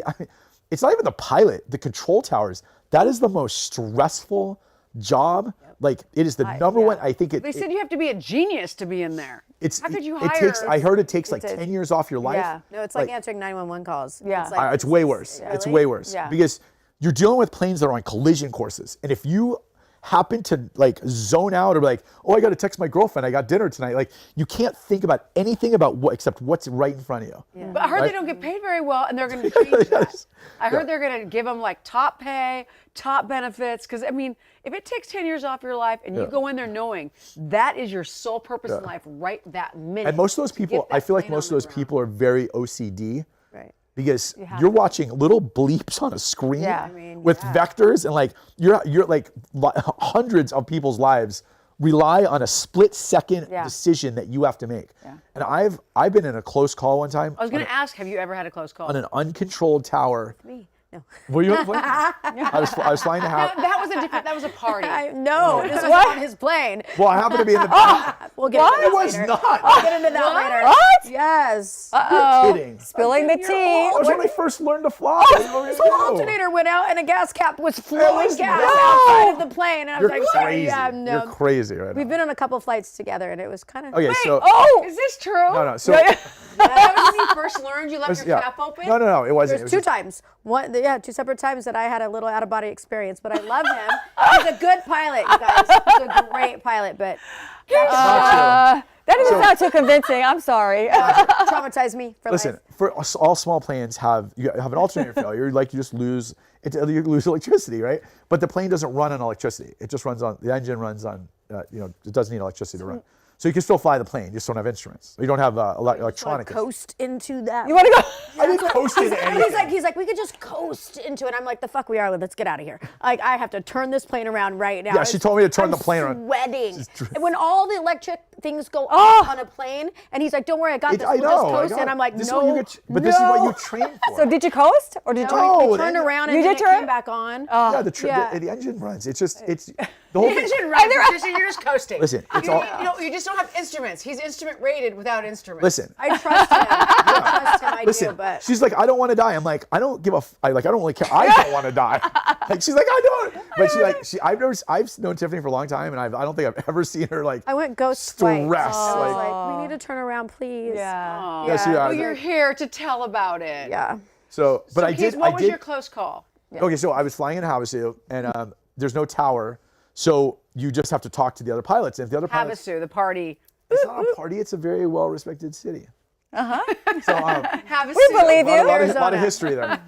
Speaker 2: it's not even the pilot, the control towers. That is the most stressful job. Like it is the number one. I think
Speaker 1: They said you have to be a genius to be in there. How could you hire?
Speaker 2: It takes. I heard it takes like
Speaker 4: It's a-
Speaker 2: 10 years off your life.
Speaker 4: Yeah.
Speaker 3: No, it's like answering 911 calls.
Speaker 4: Yeah.
Speaker 3: It's, like,
Speaker 2: It's way worse. It's
Speaker 3: Really?
Speaker 2: way worse
Speaker 4: Yeah.
Speaker 2: because you're dealing with planes that are on collision courses, and if you happen to like zone out or be like, oh, I got to text my girlfriend, I got dinner tonight. Like you can't think about anything about what except what's right in front of you.
Speaker 1: But I heard
Speaker 2: Right?
Speaker 1: they don't get paid very well, and they're going to change that.
Speaker 2: Yes.
Speaker 1: I heard they're going to give them like top pay, top benefits. Because I mean, if it takes 10 years off your life, and you go in there knowing that is your sole purpose in life, right that minute.
Speaker 2: And most of those people,
Speaker 1: get that
Speaker 2: I feel like
Speaker 1: plane
Speaker 2: most of
Speaker 1: on
Speaker 2: those
Speaker 1: the ground.
Speaker 2: people are very OCD.
Speaker 3: Right.
Speaker 2: Because you're watching little bleeps on a screen
Speaker 4: Yeah.
Speaker 2: with vectors, and like you're like hundreds of people's lives rely on a split second
Speaker 4: Yeah.
Speaker 2: decision that you have to make. And I've been in a close call one time
Speaker 1: I was going to ask, have you ever had a close call?
Speaker 2: on an uncontrolled tower.
Speaker 3: Me. No.
Speaker 2: Were you on a plane? I was flying to have.
Speaker 1: That was a different. That was a party.
Speaker 3: No, this was on his plane.
Speaker 2: Well, I happened to be in the.
Speaker 3: We'll get into
Speaker 2: It
Speaker 3: that
Speaker 2: was
Speaker 3: later.
Speaker 2: not.
Speaker 3: We'll get into that later.
Speaker 4: What?
Speaker 3: Yes.
Speaker 2: You're kidding.
Speaker 4: Spilling the tea.
Speaker 2: That was when I first learned to fly.
Speaker 3: So the alternator went out and a gas cap was flowing
Speaker 2: was
Speaker 3: gas
Speaker 2: not.
Speaker 3: outside of the plane. And I was
Speaker 2: You're
Speaker 3: like, sorry,
Speaker 2: crazy.
Speaker 3: yeah, no.
Speaker 2: You're crazy right
Speaker 3: We've
Speaker 2: now.
Speaker 3: been on a couple flights together and it was kind of.
Speaker 2: Okay, so
Speaker 4: Oh,
Speaker 1: Is this true?
Speaker 2: no. So
Speaker 1: That was when you first learned you left your
Speaker 2: yeah.
Speaker 1: cap open?
Speaker 2: No, it wasn't.
Speaker 3: There's
Speaker 2: It was
Speaker 3: two times. Two separate times that I had a little out of body experience, but I love him. He's a good pilot, you guys. He's a great pilot, but
Speaker 2: not
Speaker 4: that doesn't sound too convincing. I'm sorry.
Speaker 3: traumatized me for
Speaker 2: Listen,
Speaker 3: life.
Speaker 2: for all small planes you have an alternator failure, like you just lose you lose electricity, right? But the plane doesn't run on electricity. It just runs on the engine runs on it doesn't need electricity to run. So you can still fly the plane, you just don't have instruments. You don't have electronic.
Speaker 3: Coast into that.
Speaker 4: You want to go?
Speaker 2: I didn't coast into anything.
Speaker 3: He's like, we could just coast into it. I'm like, the fuck we are. Let's get out of here. Like, I have to turn this plane around right now.
Speaker 2: Yeah, she told me to turn
Speaker 3: I'm
Speaker 2: the plane around.
Speaker 3: Sweating. And when all the electric things go off on a plane, and he's like, don't worry, I got this.
Speaker 2: I
Speaker 3: We'll
Speaker 2: know.
Speaker 3: just
Speaker 2: I
Speaker 3: coast.
Speaker 2: got
Speaker 3: And
Speaker 2: it.
Speaker 3: I'm like,
Speaker 2: this
Speaker 3: no.
Speaker 2: is what you get, but this is what you train for.
Speaker 4: So did you coast or did you?
Speaker 2: No,
Speaker 3: Turned around
Speaker 4: You
Speaker 3: and then
Speaker 4: did
Speaker 3: it
Speaker 4: turn?
Speaker 3: came back on.
Speaker 2: yeah,
Speaker 3: Yeah.
Speaker 2: the engine runs. It's the whole thing.
Speaker 1: Engine runs. You're just coasting.
Speaker 2: Listen, it's
Speaker 1: you,
Speaker 2: all-
Speaker 1: you know, you just don't have instruments. He's instrument rated without instruments.
Speaker 2: Listen,
Speaker 3: I trust him. I trust him. I do,
Speaker 2: listen.
Speaker 3: but
Speaker 2: She's like, I don't want to die. I'm like, I don't give a. I don't really care. I don't want to die. Like she's like, I don't. But I've known Tiffany for a long time, and I don't think I've ever seen her like.
Speaker 3: I went ghost twice.
Speaker 2: Stress,
Speaker 3: I was
Speaker 2: like-
Speaker 3: like, we need to turn around, please.
Speaker 4: Yeah.
Speaker 2: Yes, you
Speaker 3: Yeah.
Speaker 2: are.
Speaker 1: Well, you're here to tell about it.
Speaker 3: Yeah.
Speaker 2: So, but
Speaker 1: So,
Speaker 2: I
Speaker 1: Keith,
Speaker 2: did.
Speaker 1: what
Speaker 2: I
Speaker 1: was
Speaker 2: did.
Speaker 1: your close call?
Speaker 2: Okay, so I was flying in Havasu, and there's no tower, so you just have to talk to the other pilots. And if the other pilots,
Speaker 1: Havasu, the party.
Speaker 2: it's not a party; it's a very well-respected city. So
Speaker 1: Havasu.
Speaker 4: We believe
Speaker 2: a lot
Speaker 4: you.
Speaker 2: of history there.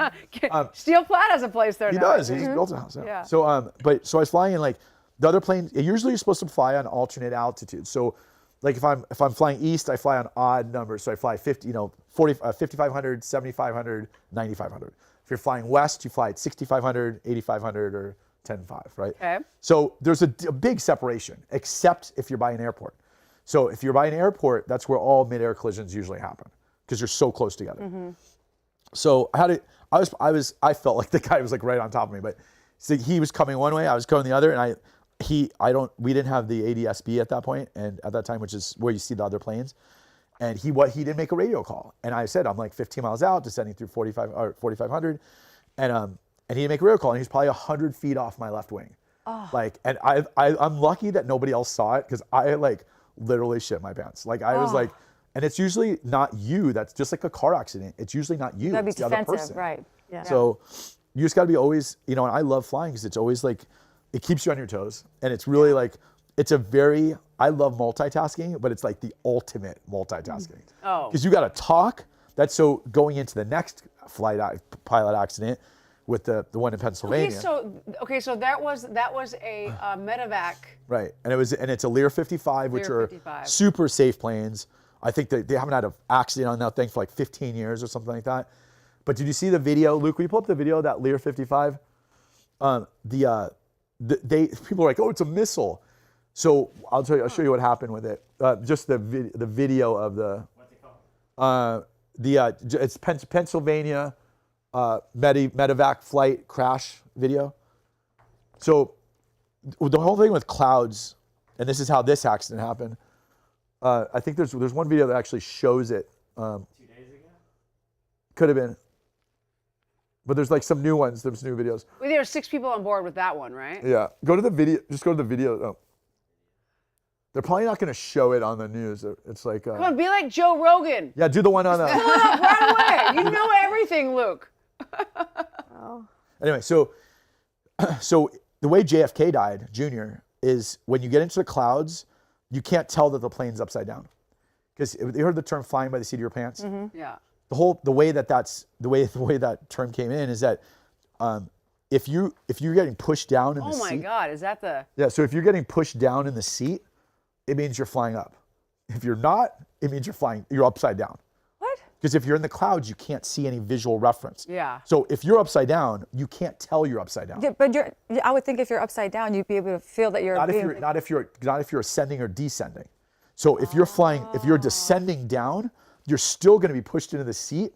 Speaker 1: Steel Platt has a place there
Speaker 2: He
Speaker 1: now.
Speaker 2: does. He's built a house. Yeah.
Speaker 1: Yeah.
Speaker 2: So so I was flying in like the other plane. Usually you're supposed to fly on alternate altitudes. So like if I'm flying east, I fly on odd numbers. So I fly 5,500, 7,500, 9,500. If you're flying west, you fly at 6,500, 8,500, or 10,500, right?
Speaker 1: Okay.
Speaker 2: So there's a big separation, except if you're by an airport. So if you're by an airport, that's where all mid-air collisions usually happen because you're so close together. So I felt like the guy was like right on top of me, but so he was coming one way, I was going the other, and we didn't have the ADS-B at that point, and at that time, which is where you see the other planes. And he didn't make a radio call, and I said I'm like 15 miles out, descending through 4,500, and he didn't make a radio call, and he's probably 100 feet off my left wing. Like, and I'm lucky that nobody else saw it because I like literally shit my pants. Like I was like, and it's usually not you. That's just like a car accident. It's usually not you.
Speaker 4: That'd be
Speaker 2: it's the other
Speaker 4: defensive,
Speaker 2: person.
Speaker 4: right?
Speaker 3: Yeah.
Speaker 2: So you just got to be always, and I love flying because it's always like, it keeps you on your toes. And it's really like, I love multitasking, but it's like the ultimate multitasking.
Speaker 1: Oh.
Speaker 2: Because you got to talk. That's so going into the next pilot accident with the one in Pennsylvania.
Speaker 1: Okay, so that was a medevac.
Speaker 2: Right, and it's a Lear 55, which
Speaker 1: Lear
Speaker 2: are
Speaker 1: 55.
Speaker 2: super safe planes. I think they haven't had an accident on that thing for like 15 years or something like that. But did you see the video, Luke? Will you pull up the video of that Lear 55? People are like, oh, it's a missile. So I'll show you what happened with it. Just the video of the.
Speaker 5: What's it called?
Speaker 2: It's Pennsylvania medevac flight crash video. So the whole thing with clouds, and this is how this accident happened. I think there's one video that actually shows it.
Speaker 5: 2 days ago?
Speaker 2: Could have been. But there's like some new ones. There's new videos.
Speaker 1: Well, there are 6 people on board with that one, right?
Speaker 2: Yeah. Go to the video. Just go to the video. Oh. They're probably not going to show it on the news. It's like.
Speaker 1: Come on, be like Joe Rogan.
Speaker 2: Yeah, do the one on.
Speaker 1: Right away. You know everything, Luke.
Speaker 2: Anyway, so the way JFK died, Jr., is when you get into the clouds, you can't tell that the plane's upside down. Because you heard the term "flying by the seat of your pants."
Speaker 1: Yeah.
Speaker 2: The way that term came in is that if you're getting pushed down in the
Speaker 1: Oh my
Speaker 2: seat.
Speaker 1: God, is that the?
Speaker 2: Yeah. So if you're getting pushed down in the seat, it means you're flying up. If you're not, it means you're upside down.
Speaker 4: What?
Speaker 2: Because if you're in the clouds, you can't see any visual reference.
Speaker 1: Yeah.
Speaker 2: So if you're upside down, you can't tell you're upside down.
Speaker 4: Yeah, but I would think if you're upside down, you'd be able to feel that you're
Speaker 2: Not if you're ascending or descending. So if you're descending down, you're still going to be pushed into the seat,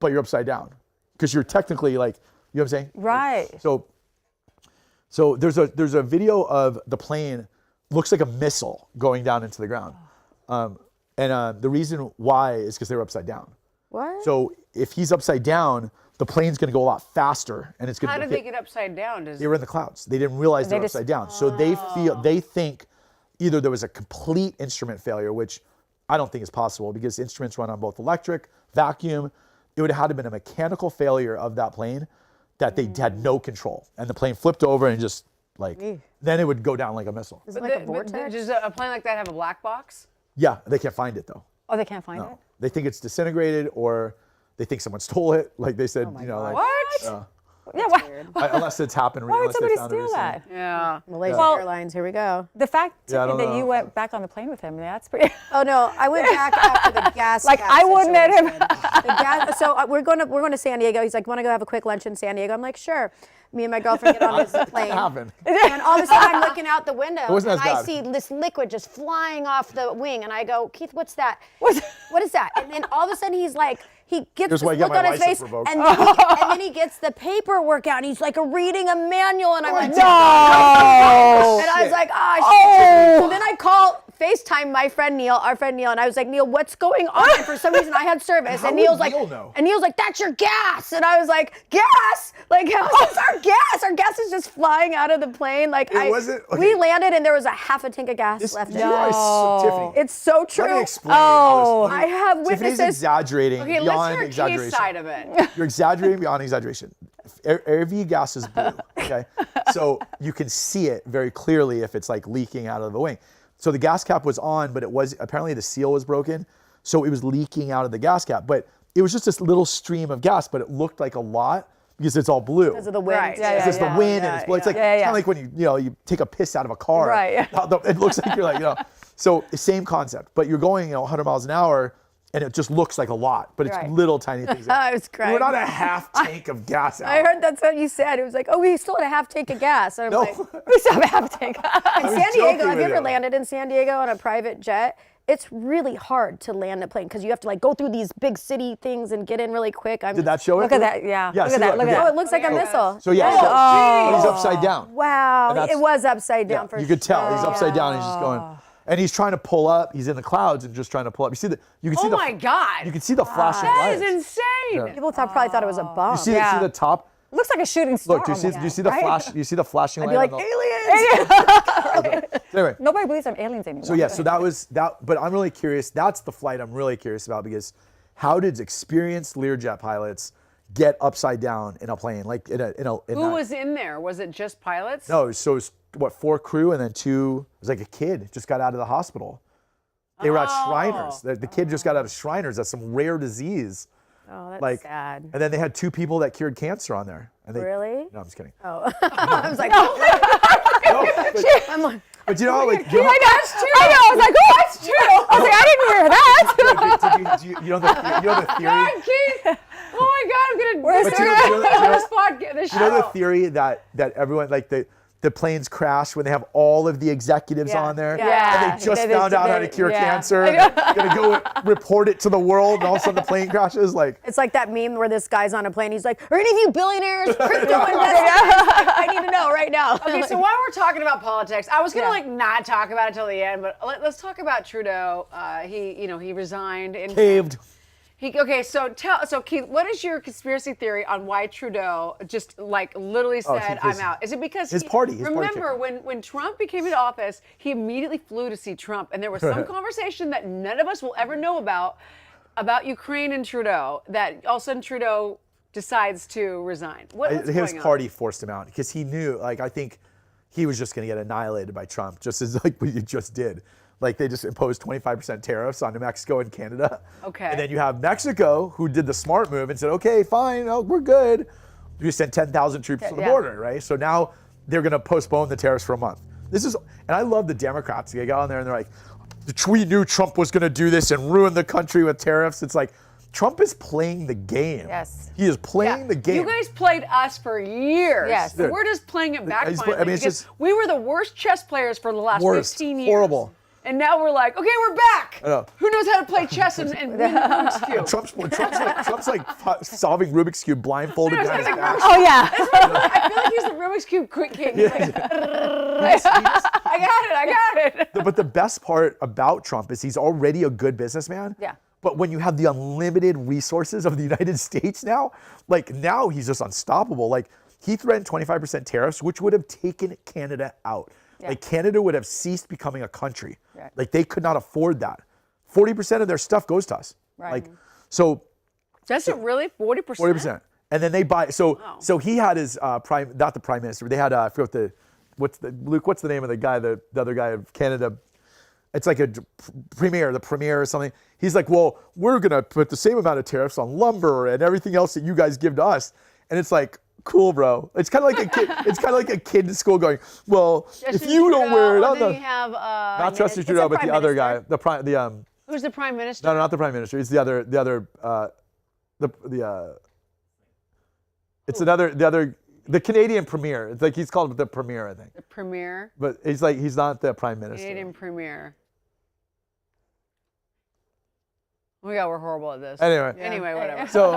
Speaker 2: but you're upside down because you're technically like, you know what I'm saying?
Speaker 4: Right.
Speaker 2: So there's a video of the plane looks like a missile going down into the ground, and the reason why is because they were upside down.
Speaker 3: What?
Speaker 2: So if he's upside down, the plane's going to go a lot faster, and it's going to.
Speaker 1: How did they get upside down?
Speaker 2: They were in the clouds. They didn't realize they were upside down. So they think either there was a complete instrument failure, which I don't think is possible because instruments run on both electric, vacuum. It would have had to been a mechanical failure of that plane that they had no control. And the plane flipped over and just then it would go down like a missile.
Speaker 3: Is it like a vortex?
Speaker 1: Does a plane like that have a black box?
Speaker 2: Yeah, they can't find it though.
Speaker 4: Oh, they can't find it?
Speaker 2: They think it's disintegrated or they think someone stole it. Like they said,
Speaker 1: What?
Speaker 4: Yeah, why
Speaker 2: unless it's happened.
Speaker 4: would
Speaker 2: unless they
Speaker 4: somebody
Speaker 2: found it
Speaker 4: steal
Speaker 2: recently.
Speaker 4: that?
Speaker 1: Yeah.
Speaker 3: Malaysia
Speaker 4: Well-
Speaker 3: Airlines, here we go.
Speaker 4: The fact
Speaker 2: Yeah, I don't
Speaker 4: that
Speaker 2: know.
Speaker 4: you went back on the plane with him, that's pretty.
Speaker 3: Oh no, I went back after the gas.
Speaker 4: Like,
Speaker 3: cap
Speaker 4: I wouldn't let him-
Speaker 3: situation. The gas, so we're going to San Diego. He's like, want to go have a quick lunch in San Diego? I'm like, sure. Me and my girlfriend get on this plane.
Speaker 2: happened.
Speaker 3: And all of a sudden, I'm looking out the window,
Speaker 2: wasn't
Speaker 3: and
Speaker 2: as
Speaker 3: I
Speaker 2: bad.
Speaker 3: see this liquid just flying off the wing, and I go, Keith, what's that? What is that? And then all of a sudden, he's like, he gets
Speaker 2: Here's
Speaker 3: this
Speaker 2: why I got
Speaker 3: look
Speaker 2: my
Speaker 3: on his
Speaker 2: license
Speaker 3: face,
Speaker 2: revoked.
Speaker 3: and then he gets the paperwork out, and he's like reading a manual, and I'm like,
Speaker 4: No!
Speaker 3: and I was like, shit. So then I call FaceTime my friend Neil, our friend Neil, and I was like, Neil, what's going on? And for some reason I had service.
Speaker 2: How
Speaker 3: And
Speaker 2: would
Speaker 3: Neil's like,
Speaker 2: Neil know?
Speaker 3: that's your gas. And I was like, gas? Like, how is this our gas? Our gas is just flying out of the plane. Like
Speaker 2: wasn't- okay.
Speaker 3: we landed and there was a half a tank of gas left in
Speaker 2: You
Speaker 3: it.
Speaker 2: are Tiffany.
Speaker 3: It's so true.
Speaker 2: Let me explain. how this-
Speaker 3: I have
Speaker 2: Tiffany's
Speaker 3: witnesses.
Speaker 2: exaggerating
Speaker 1: Okay, let's
Speaker 2: beyond
Speaker 1: hear
Speaker 2: exaggeration.
Speaker 1: Keith's side of it.
Speaker 2: You're exaggerating beyond exaggeration. AV gas is blue, okay? So you can see it very clearly if it's like leaking out of the wing. So the gas cap was on, but it was apparently the seal was broken, so it was leaking out of the gas cap. But it was just this little stream of gas, but it looked like a lot because it's all blue.
Speaker 3: Because of the wind.
Speaker 1: Right.
Speaker 2: It's just the wind and it's blue. It's like kind of like when you take a piss out of a car.
Speaker 4: Right.
Speaker 2: It looks like you're like So same concept, but you're going 100 miles an hour. And it just looks like a lot, but it's
Speaker 4: Right.
Speaker 2: little tiny things.
Speaker 3: I was crying.
Speaker 2: We're not a half tank of gas out.
Speaker 3: I heard that's what you said. It was like, oh, we still had a half tank of gas. And I'm
Speaker 2: No.
Speaker 3: like,
Speaker 4: We still have to take.
Speaker 3: in
Speaker 2: was
Speaker 3: San
Speaker 2: joking
Speaker 3: Diego, have you
Speaker 2: with
Speaker 3: ever
Speaker 2: you.
Speaker 3: landed in San Diego on a private jet? It's really hard to land a plane because you have to like go through these big city things and get in really quick.
Speaker 2: Did that show it?
Speaker 4: Look at that, yeah.
Speaker 2: Yeah,
Speaker 4: Look
Speaker 2: see,
Speaker 4: at that, look at
Speaker 3: Oh,
Speaker 4: that.
Speaker 3: it looks like a missile.
Speaker 2: So yeah, so he's upside down.
Speaker 3: Wow,
Speaker 2: And that's-
Speaker 3: it was upside down
Speaker 2: Yeah,
Speaker 3: for
Speaker 2: you could tell he's
Speaker 3: sure.
Speaker 2: upside down. He's just going, and he's trying to pull up. He's in the clouds and just trying to pull up. You can see
Speaker 1: Oh
Speaker 2: the.
Speaker 1: my God.
Speaker 2: You can see the flashing
Speaker 1: That is
Speaker 2: lights.
Speaker 1: insane.
Speaker 3: People probably thought it was a bomb.
Speaker 2: You see,
Speaker 4: Yeah.
Speaker 2: see the top.
Speaker 4: Looks like a shooting star.
Speaker 2: Look, do you see?
Speaker 4: almost,
Speaker 2: Do you see the
Speaker 4: right?
Speaker 2: flash? You see the flashing
Speaker 3: I'd
Speaker 2: light?
Speaker 3: be like,
Speaker 2: on the-
Speaker 3: aliens!
Speaker 2: Anyway,
Speaker 4: Nobody believes I'm aliens anymore.
Speaker 2: so yeah, so that was that. But I'm really curious. That's the flight I'm really curious about because how did experienced Learjet pilots get upside down in a plane like in
Speaker 1: Who
Speaker 2: that-
Speaker 1: was in there? Was it just pilots?
Speaker 2: No, so it's what 4 crew and then 2. It was like a kid just got out of the hospital. They were at Shriners. The kid just got out of Shriners. That's some rare disease.
Speaker 3: Oh, that's
Speaker 2: Like,
Speaker 3: sad.
Speaker 2: and then they had 2 people that cured cancer on there. And they,
Speaker 3: Really?
Speaker 2: No, I'm just kidding.
Speaker 3: I was like,
Speaker 2: No, but,
Speaker 3: I'm like,
Speaker 2: but you know, how, like, you know,
Speaker 4: That's true. I know. I was like, oh, that's true. I was like, I didn't hear that.
Speaker 2: you know the theory?
Speaker 1: God, Keith. Oh my God,
Speaker 4: We're
Speaker 2: But you know- you know- you know-
Speaker 1: this podcast, this
Speaker 2: You know the
Speaker 1: show.
Speaker 2: theory that everyone like the planes crash when they have all of the executives
Speaker 4: Yeah.
Speaker 2: on there,
Speaker 4: Yeah.
Speaker 2: and they just
Speaker 4: They-
Speaker 2: found out how to
Speaker 4: they-
Speaker 2: cure
Speaker 4: yeah.
Speaker 2: cancer. And they're gonna go report it to the world, and all of a sudden the plane crashes. Like,
Speaker 3: It's like that meme where this guy's on a plane. He's like, "Are any of you billionaires crypto investors? I need to know right now."
Speaker 1: Okay, so while we're talking about politics, I was gonna
Speaker 3: Yeah.
Speaker 1: like not talk about it till the end, but let's talk about Trudeau. He resigned in
Speaker 2: caved.
Speaker 1: So Keith, what is your conspiracy theory on why Trudeau just like literally said,
Speaker 2: his-
Speaker 1: "I'm out"? Is it because
Speaker 2: his party kicked
Speaker 1: remember
Speaker 2: him.
Speaker 1: when Trump became into office, he immediately flew to see Trump, and there was some conversation that none of us will ever know about Ukraine and Trudeau. That all of a sudden Trudeau decides to resign. What's
Speaker 2: His
Speaker 1: going on?
Speaker 2: party forced him out because he knew, like, I think he was just going to get annihilated by Trump, just as like we just did. Like, they just imposed 25% tariffs on New Mexico and Canada.
Speaker 1: Okay.
Speaker 2: And then you have Mexico, who did the smart move and said, okay, fine, we're good. We sent 10,000 troops to the
Speaker 4: Yeah.
Speaker 2: border, right? So now they're going to postpone the tariffs for a month. And I love the Democrats. They got on there and they're like, we knew Trump was going to do this and ruin the country with tariffs. It's like, Trump is playing the game.
Speaker 4: Yes.
Speaker 2: He is playing the game.
Speaker 1: You guys played us for years.
Speaker 4: Yes.
Speaker 1: So we're just playing it back
Speaker 2: He's-
Speaker 1: finally.
Speaker 2: I mean, it's
Speaker 1: because
Speaker 2: just-
Speaker 1: we were the worst chess players for the last
Speaker 2: Worst.
Speaker 1: 15 years.
Speaker 2: Horrible.
Speaker 1: And now we're like, okay, we're back.
Speaker 2: I know.
Speaker 1: Who knows how to play chess and win the Rubik's Cube?
Speaker 2: Trump's like solving Rubik's Cube blindfolded behind his back.
Speaker 4: Oh yeah.
Speaker 1: I feel like he's the Rubik's Cube quick king. He's like, I got it.
Speaker 2: But the best part about Trump is he's already a good businessman.
Speaker 4: Yeah.
Speaker 2: But when you have the unlimited resources of the United States now, like now he's just unstoppable. Like he threatened 25% tariffs, which would have taken Canada out.
Speaker 4: Yeah.
Speaker 2: Like Canada would have ceased becoming a country.
Speaker 4: Right.
Speaker 2: Like they could not afford that. 40% of their stuff goes to us.
Speaker 4: Right.
Speaker 2: Like, so
Speaker 1: That's it really 40%?
Speaker 2: 40%. And then they buy, so he had his not the prime minister, but they had, I forgot what's the name of the guy, the other guy of Canada? It's like the premier or something. He's like, well, we're going to put the same amount of tariffs on lumber and everything else that you guys give to us. And it's like, cool, bro. It's kind of like a kid. It's kind of like a kid in school going, well, if you don't wear it,
Speaker 1: on
Speaker 2: on
Speaker 1: the.
Speaker 2: the,
Speaker 1: Then you have,
Speaker 2: not Justin
Speaker 3: it's
Speaker 2: Trudeau,
Speaker 3: a
Speaker 2: but the
Speaker 3: prime
Speaker 2: other
Speaker 3: minister.
Speaker 2: guy,
Speaker 1: who's the prime minister?
Speaker 2: no, not the prime minister. It's the other, it's the Canadian premier. It's like he's called the premier, I think.
Speaker 1: The premier,
Speaker 2: But he's not the prime minister.
Speaker 1: Canadian premier. Oh my God, we're horrible at this.
Speaker 2: Anyway,
Speaker 1: whatever.
Speaker 2: so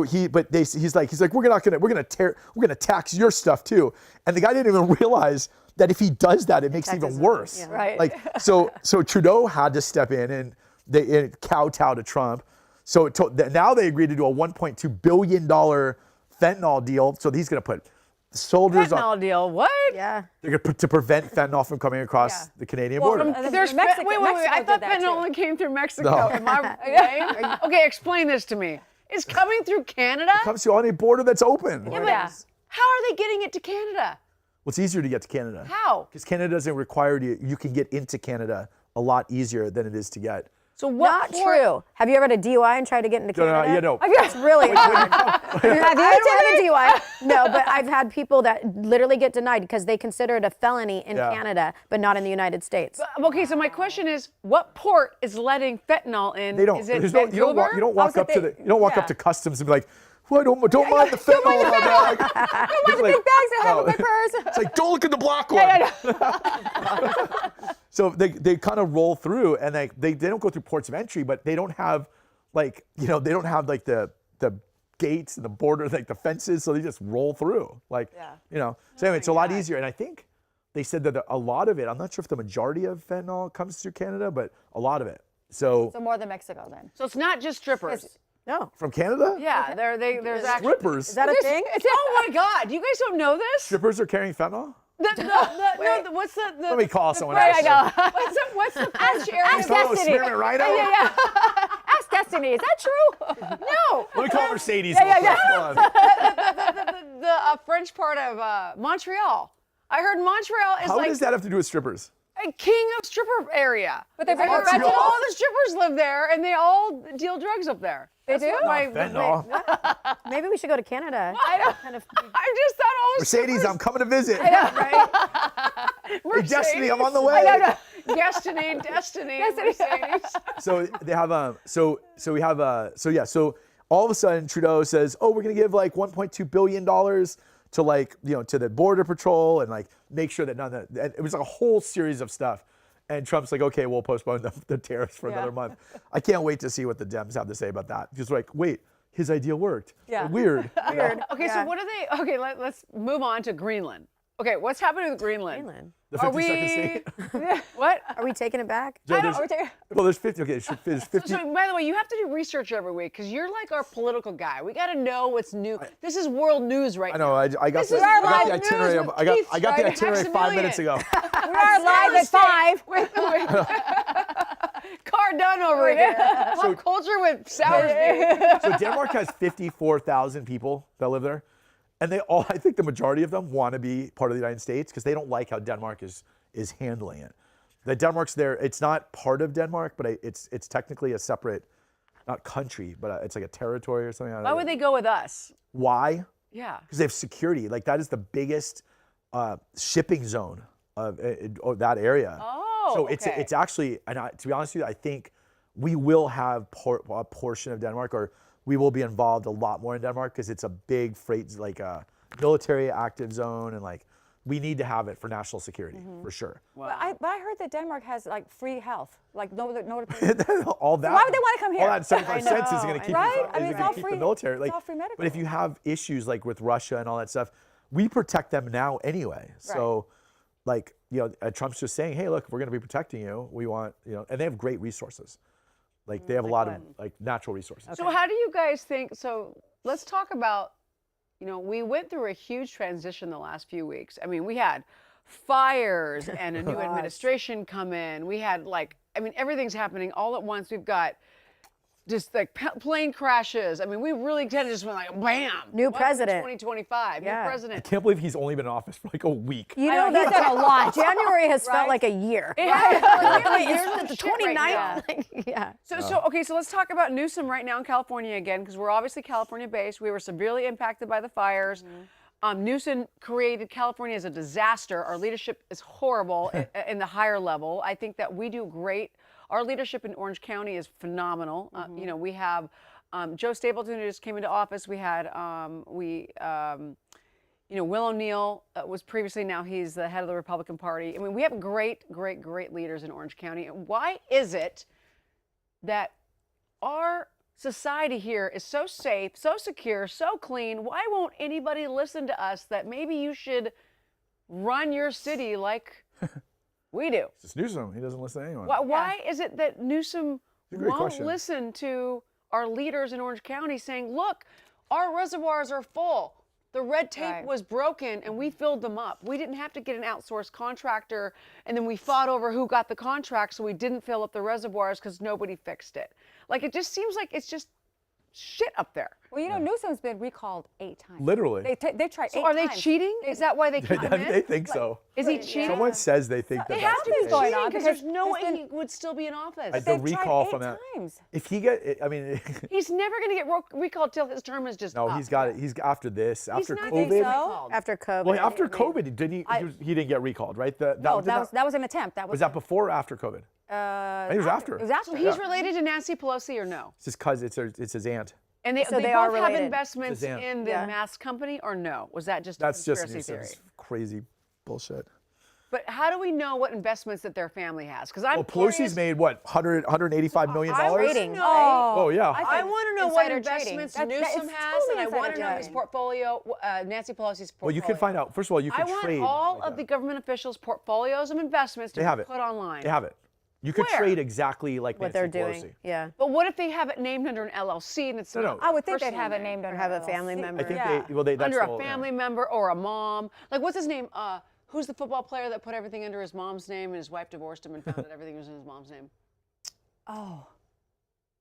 Speaker 2: he's like we're gonna tax your stuff too, and the guy didn't even realize that if he does that, it makes it even
Speaker 3: taxes
Speaker 2: worse.
Speaker 3: him,
Speaker 4: Right.
Speaker 2: Like so Trudeau had to step in and they kowtow to Trump. So now they agreed to do a $1.2 billion fentanyl deal. So he's gonna put soldiers on.
Speaker 1: Fentanyl deal. What?
Speaker 3: Yeah.
Speaker 2: They're gonna put to prevent fentanyl from coming across
Speaker 4: Yeah.
Speaker 2: the Canadian
Speaker 4: Well,
Speaker 2: border.
Speaker 4: from-
Speaker 1: There's
Speaker 4: Mexico-
Speaker 1: wait.
Speaker 4: Mexico
Speaker 1: I
Speaker 4: did
Speaker 1: thought
Speaker 4: that,
Speaker 1: fentanyl
Speaker 4: too.
Speaker 1: only came through Mexico.
Speaker 2: No.
Speaker 1: Am I right? Okay, explain this to me. It's coming through Canada?
Speaker 2: Comes to any border that's open.
Speaker 1: Yeah, but
Speaker 4: Yeah.
Speaker 1: how are they getting it to Canada?
Speaker 2: Well, it's easier to get to Canada.
Speaker 1: How?
Speaker 2: Because Canada doesn't require you can get into Canada a lot easier than it is to get.
Speaker 1: So what?
Speaker 3: Not true. Have you ever had a DUI and tried to get into
Speaker 2: No, no,
Speaker 3: Canada?
Speaker 2: yeah, no.
Speaker 3: It's really hard.
Speaker 4: Have you
Speaker 3: I don't have a DUI. No, but I've had people that literally get denied because they consider it a felony in
Speaker 2: Yeah.
Speaker 3: Canada, but not in the United States.
Speaker 1: Okay, so my question is, what port is letting fentanyl in?
Speaker 2: They don't.
Speaker 1: Is it
Speaker 2: there's no, you don't walk.
Speaker 1: Vancouver?
Speaker 2: You don't walk
Speaker 4: Oh,
Speaker 2: up
Speaker 4: so
Speaker 2: to
Speaker 4: they-
Speaker 2: the. You don't walk up
Speaker 4: yeah.
Speaker 2: to customs and be like, "Well, don't mind the fentanyl on my bag." Don't mind
Speaker 4: the big bags I have in my purse.
Speaker 2: It's like, don't look at the black one. So they kind of roll through, and they don't go through ports of entry, but they don't have they don't have like the gates and the border, like the fences, so they just roll through, So anyway, it's a lot easier, and I think they said that a lot of it. I'm not sure if the majority of fentanyl comes through Canada, but a lot of it. So
Speaker 4: So more than Mexico then.
Speaker 1: So it's not just strippers.
Speaker 3: No.
Speaker 2: from Canada,
Speaker 1: Yeah, there's actually.
Speaker 2: strippers.
Speaker 3: Is that a thing?
Speaker 1: Oh my God! You guys don't know this?
Speaker 2: Strippers are carrying fentanyl.
Speaker 1: What's the?
Speaker 2: Let me call someone
Speaker 1: Right,
Speaker 2: else.
Speaker 1: I know. What's the French area?
Speaker 2: Is that a spearmint rhino?
Speaker 4: Ask Destiny. Is that true?
Speaker 1: No.
Speaker 2: Let me call Mercedes.
Speaker 4: Yeah,
Speaker 2: real
Speaker 4: yeah,
Speaker 2: quick. Hold on.
Speaker 1: The French part of Montreal. I heard Montreal is
Speaker 2: How
Speaker 1: like
Speaker 2: does that have to do with strippers?
Speaker 1: a king of stripper area.
Speaker 4: But they're very
Speaker 1: I heard
Speaker 4: Montreal.
Speaker 1: all the strippers live there, and they all deal drugs up there.
Speaker 4: They do?
Speaker 2: Fentanyl.
Speaker 3: Maybe we should go to Canada.
Speaker 1: I don't.
Speaker 3: Kind of,
Speaker 1: I just thought all the
Speaker 2: Mercedes, I'm coming to visit.
Speaker 1: strippers.
Speaker 2: Hey, Destiny, I'm on the
Speaker 1: Mercedes.
Speaker 2: way.
Speaker 1: Destiny. Mercedes.
Speaker 2: So they have so we have so yeah, so all of a sudden Trudeau says, "Oh, we're going to give like 1.2 billion dollars to like to the border patrol and like make sure that none of that." And it was like a whole series of stuff. And Trump's like, "Okay, we'll postpone the tariffs for another month." I can't wait to see what the Dems have to say about that. Because like, wait, his idea worked.
Speaker 4: Yeah.
Speaker 2: Weird.
Speaker 3: Weird.
Speaker 1: Okay, so what are they? Okay, let's move on to Greenland. Okay, what's happening with Greenland?
Speaker 3: Greenland.
Speaker 2: The
Speaker 1: Are
Speaker 2: 52nd state.
Speaker 1: we? What?
Speaker 3: Are we taking it back?
Speaker 2: Joe,
Speaker 1: I don't-
Speaker 2: well, there's 50. Okay, there's 50.
Speaker 1: So, by the way, you have to do research every week because you're like our political guy. We got to know what's new. This is world news right
Speaker 2: I
Speaker 1: now.
Speaker 2: know. I got
Speaker 1: This
Speaker 2: the,
Speaker 1: is
Speaker 2: I
Speaker 1: our
Speaker 2: got the
Speaker 1: live news
Speaker 2: itinerary.
Speaker 1: with
Speaker 2: I got
Speaker 1: Keith
Speaker 2: I got the
Speaker 1: Stride,
Speaker 2: itinerary 5 minutes ago.
Speaker 4: We are live at 5.
Speaker 1: Cardone over here. Pop culture with sour steak.
Speaker 2: So Denmark has 54,000 people that live there, and they all, I think the majority of them want to be part of the United States because they don't like how Denmark is handling it. The Denmark's there, it's not part of Denmark, but it's technically a separate, not country, but it's like a territory or something.
Speaker 1: Why would they go with us?
Speaker 2: Why?
Speaker 1: Yeah.
Speaker 2: Because they have security. Like that is the biggest shipping zone of that area.
Speaker 1: Oh,
Speaker 2: so
Speaker 1: okay.
Speaker 2: it's actually, and to be honest with you, I think we will have a portion of Denmark, or we will be involved a lot more in Denmark because it's a big freight, like a military active zone, and like we need to have it for national security for sure.
Speaker 4: But I heard that Denmark has like free health, like no.
Speaker 2: All that.
Speaker 4: why would they wanna come here?
Speaker 2: All that 75 cents isn't going to keep,
Speaker 4: Right?
Speaker 2: you,
Speaker 4: I mean,
Speaker 2: is
Speaker 4: it's
Speaker 2: gonna
Speaker 4: all
Speaker 2: keep
Speaker 4: free-
Speaker 2: the military.
Speaker 4: it's
Speaker 2: Like,
Speaker 4: all free medical.
Speaker 2: But if you have issues like with Russia and all that stuff, we protect them now anyway. So, like, Trump's just saying, "Hey, look, we're going to be protecting you. We want, and they have great resources. Like they have a lot of like natural resources.
Speaker 1: So how do you guys think? So let's talk about, we went through a huge transition the last few weeks. I mean, we had fires and a new administration come in. We had everything's happening all at once. We've got just like plane crashes. I mean, we really kind of just went like, bam.
Speaker 3: New
Speaker 1: Welcome to
Speaker 3: president.
Speaker 1: 2025.
Speaker 3: Yeah.
Speaker 1: New
Speaker 2: I
Speaker 1: president.
Speaker 2: can't believe he's only been in office for like a week.
Speaker 3: You
Speaker 4: I
Speaker 3: know,
Speaker 4: know, he's
Speaker 3: that
Speaker 4: done a lot.
Speaker 3: January has felt like a year.
Speaker 1: It has felt like
Speaker 3: It's
Speaker 1: years of
Speaker 3: the
Speaker 1: shit right now.
Speaker 3: 29th. Yeah.
Speaker 1: So let's talk about Newsom right now in California again, because we're obviously California-based. We were severely impacted by the fires. Newsom created California as a disaster. Our leadership is horrible in the higher level. I think that we do great. Our leadership in Orange County is phenomenal. We have Joe Stapleton, who just came into office. We had Will O'Neill was previously, now he's the head of the Republican Party. I mean, we have great, great, great leaders in Orange County. And why is it that our society here is so safe, so secure, so clean? Why won't anybody listen to us that maybe you should run your city like we do?
Speaker 2: It's Newsom. He doesn't listen to anyone.
Speaker 1: Why is it that Newsom
Speaker 2: a great
Speaker 1: won't
Speaker 2: question.
Speaker 1: listen to our leaders in Orange County saying, look, our reservoirs are full. The red tape
Speaker 4: Right.
Speaker 1: was broken and we filled them up. We didn't have to get an outsourced contractor and then we fought over who got the contract, so we didn't fill up the reservoirs because nobody fixed it. Like, it just seems like it's just shit up there.
Speaker 4: Well, Newsom's been recalled 8 times.
Speaker 2: Literally.
Speaker 4: They tried 8
Speaker 1: So are they
Speaker 4: times.
Speaker 1: cheating? Is that why they keep him in?
Speaker 2: They think so.
Speaker 1: Is he cheating?
Speaker 2: Someone says they think that
Speaker 1: They
Speaker 2: that's
Speaker 1: have to
Speaker 2: the
Speaker 1: be
Speaker 2: case.
Speaker 4: going
Speaker 1: cheating
Speaker 4: on
Speaker 1: because
Speaker 4: because
Speaker 1: there's no way
Speaker 4: there's been-
Speaker 1: he would still be in office.
Speaker 2: The
Speaker 4: They've
Speaker 2: recall
Speaker 4: tried
Speaker 2: from
Speaker 4: 8
Speaker 2: that.
Speaker 4: times.
Speaker 2: If he get, I mean,
Speaker 1: He's never going to get recalled till his term is just
Speaker 2: no,
Speaker 1: up.
Speaker 2: he's got it. He's after this, after
Speaker 1: not
Speaker 2: COVID.
Speaker 1: getting
Speaker 4: so?
Speaker 1: recalled.
Speaker 3: After COVID.
Speaker 2: Well, after
Speaker 3: I mean,
Speaker 2: COVID, he didn't get recalled, right?
Speaker 4: No, that was an attempt. That
Speaker 2: was that before or after COVID?
Speaker 4: I
Speaker 2: think it was after.
Speaker 4: It was after.
Speaker 1: So he's related to Nancy Pelosi or no?
Speaker 2: It's his cousin. It's his aunt.
Speaker 1: And they
Speaker 3: So they are
Speaker 1: both have
Speaker 3: related.
Speaker 1: investments
Speaker 2: It's his aunt.
Speaker 1: in the
Speaker 3: Yeah.
Speaker 1: mask company or no? Was that just
Speaker 2: That's
Speaker 1: a
Speaker 2: just
Speaker 1: conspiracy theory?
Speaker 2: Newsom's crazy bullshit.
Speaker 1: But how do we know what investments that their family has? Because I'm
Speaker 2: Well, Pelosi's
Speaker 1: curious.
Speaker 2: made what, 185 million
Speaker 1: I
Speaker 2: dollars?
Speaker 3: Rating.
Speaker 2: Oh yeah.
Speaker 1: I want to know what
Speaker 4: Insider trading.
Speaker 1: investments
Speaker 4: That-
Speaker 1: Newsom
Speaker 4: it's
Speaker 1: has, and I
Speaker 4: totally
Speaker 1: want to know
Speaker 4: insider
Speaker 1: his
Speaker 4: trading.
Speaker 1: portfolio, Nancy Pelosi's portfolio.
Speaker 2: Well, you can find out. First of all, you
Speaker 1: I
Speaker 2: can
Speaker 1: want
Speaker 2: trade.
Speaker 1: all
Speaker 2: like
Speaker 1: of
Speaker 2: that.
Speaker 1: the government officials' portfolios of investments to
Speaker 2: They have
Speaker 1: be
Speaker 2: it.
Speaker 1: put online.
Speaker 2: They have it. You could
Speaker 1: Where?
Speaker 2: trade exactly like
Speaker 3: what
Speaker 2: Nancy
Speaker 3: they're
Speaker 2: Pelosi.
Speaker 3: doing. Yeah.
Speaker 1: But what if they have it named under an LLC and it's
Speaker 2: No,
Speaker 1: not
Speaker 2: no.
Speaker 4: I would think they'd
Speaker 1: personal
Speaker 4: have it
Speaker 1: name?
Speaker 4: named under
Speaker 3: have a
Speaker 4: LLC.
Speaker 3: family member.
Speaker 2: I think
Speaker 4: Yeah.
Speaker 2: that's
Speaker 1: Under a
Speaker 2: the whole- yeah.
Speaker 1: family member or a mom. Like, what's his name? Who's the football player that put everything under his mom's name and his wife divorced him and found that everything was in his mom's name?
Speaker 4: Oh.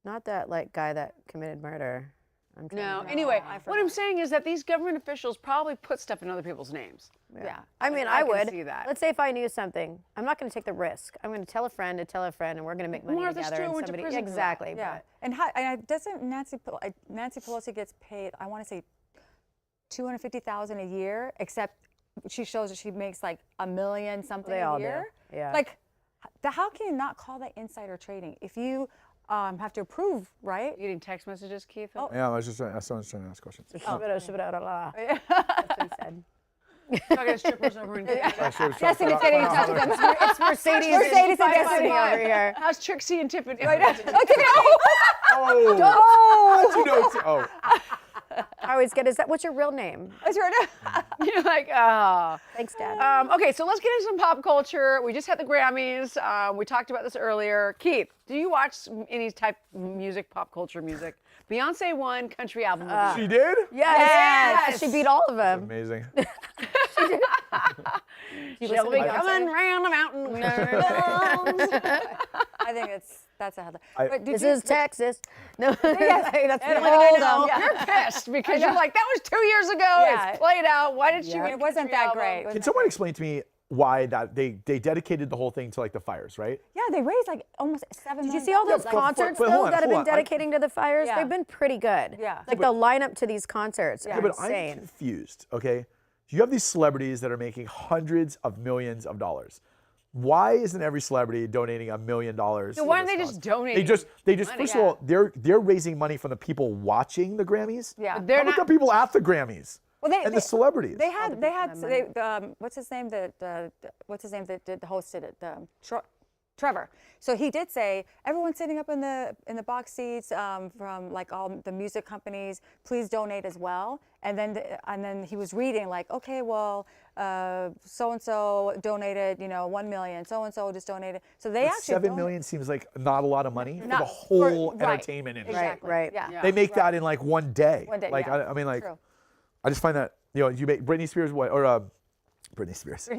Speaker 3: Not that guy that committed murder. I'm trying
Speaker 1: No.
Speaker 3: to-
Speaker 1: Anyway,
Speaker 4: I
Speaker 1: what I'm
Speaker 4: forgot.
Speaker 1: saying is that these government officials probably put stuff in other people's names.
Speaker 4: Yeah.
Speaker 3: I mean,
Speaker 1: I
Speaker 3: I
Speaker 1: can
Speaker 3: would.
Speaker 1: see that.
Speaker 3: Let's say if I knew something, I'm not going to take the risk. I'm going to tell a friend to tell a friend, and we're going to make money
Speaker 1: Martha
Speaker 3: together.
Speaker 1: Stewart
Speaker 3: And
Speaker 1: went to
Speaker 3: somebody,
Speaker 1: prison for that.
Speaker 3: exactly.
Speaker 4: Yeah.
Speaker 3: but-
Speaker 4: And doesn't Nancy Pelosi gets paid, I want to say $250,000 a year, except she shows that she makes like $1 million something
Speaker 3: They
Speaker 4: a
Speaker 3: all do,
Speaker 4: year.
Speaker 3: yeah.
Speaker 4: Like, how can you not call that insider trading? If you have to approve, right?
Speaker 1: You getting text messages, Keith?
Speaker 4: Oh.
Speaker 2: Yeah, I was just trying. Someone's trying to ask questions.
Speaker 3: Shibboleth. That's what he said.
Speaker 1: Talking to strippers over in
Speaker 4: Destiny's getting in touch with them.
Speaker 3: It's Mercedes.
Speaker 4: Mercedes and
Speaker 3: Destiny
Speaker 4: Destiny.
Speaker 3: over here.
Speaker 1: How's Trixie and Tiffany?
Speaker 2: Oh, how'd you know? Oh,
Speaker 3: I always get, what's your real name?
Speaker 4: What's your name?
Speaker 1: You're like, oh.
Speaker 3: Thanks, Dad.
Speaker 1: Okay, so let's get into some pop culture. We just had the Grammys. We talked about this earlier. Keith, do you watch any type of music, pop culture music? Beyonce won country album of the
Speaker 2: she
Speaker 1: year.
Speaker 2: did?
Speaker 3: Yes. She beat all of them.
Speaker 2: Amazing.
Speaker 1: She'll be coming round the mountain.
Speaker 4: I think that's a headline. But
Speaker 3: This is Texas. No, that's the
Speaker 4: And
Speaker 3: only thing I
Speaker 4: hold
Speaker 3: know.
Speaker 4: on.
Speaker 1: You're pissed because you're like, that was 2 years ago.
Speaker 4: Yeah.
Speaker 1: It's played out. Why did she win?
Speaker 4: it wasn't
Speaker 1: country
Speaker 4: that
Speaker 1: album?
Speaker 4: great. It
Speaker 2: Can
Speaker 4: wasn't
Speaker 2: someone
Speaker 4: that
Speaker 2: explain to me why that they dedicated the whole thing to like the fires, right?
Speaker 4: great. Yeah, they raised like almost $7 million.
Speaker 3: Did you see all those
Speaker 2: but
Speaker 3: concerts
Speaker 2: hold
Speaker 3: though
Speaker 2: on,
Speaker 3: that have
Speaker 2: hold
Speaker 3: been
Speaker 2: on.
Speaker 3: dedicating to the fires?
Speaker 4: Yeah.
Speaker 3: They've been pretty good.
Speaker 4: Yeah.
Speaker 3: Like the lineup to these concerts
Speaker 2: Yeah,
Speaker 3: are
Speaker 2: but I'm
Speaker 3: insane.
Speaker 2: confused. Okay, you have these celebrities that are making hundreds of millions of dollars. Why isn't every celebrity donating $1 million?
Speaker 1: So why don't they just donate?
Speaker 2: They just.
Speaker 1: money?
Speaker 2: First of all, they're raising money from the people watching the Grammys.
Speaker 4: Yeah.
Speaker 1: But they're
Speaker 2: How about
Speaker 1: not.
Speaker 2: the people at the Grammys?
Speaker 4: Well, they-
Speaker 2: and the celebrities.
Speaker 4: They had what's his name that hosted it, Trevor. So he did say everyone's sitting up in the box seats from like all the music companies. Please donate as well. And then he was reading like, okay, well, so and so donated, 1 million. So and so just donated. So they actually
Speaker 2: $7 million seems like not a lot of money for the
Speaker 4: Not
Speaker 2: whole
Speaker 4: for- right.
Speaker 2: entertainment industry.
Speaker 4: Exactly.
Speaker 3: Right.
Speaker 4: Yeah.
Speaker 2: They make that in like one day.
Speaker 4: One day,
Speaker 2: Like
Speaker 4: yeah.
Speaker 2: I mean, like
Speaker 4: True.
Speaker 2: I just find that you make Britney Spears Britney Spears.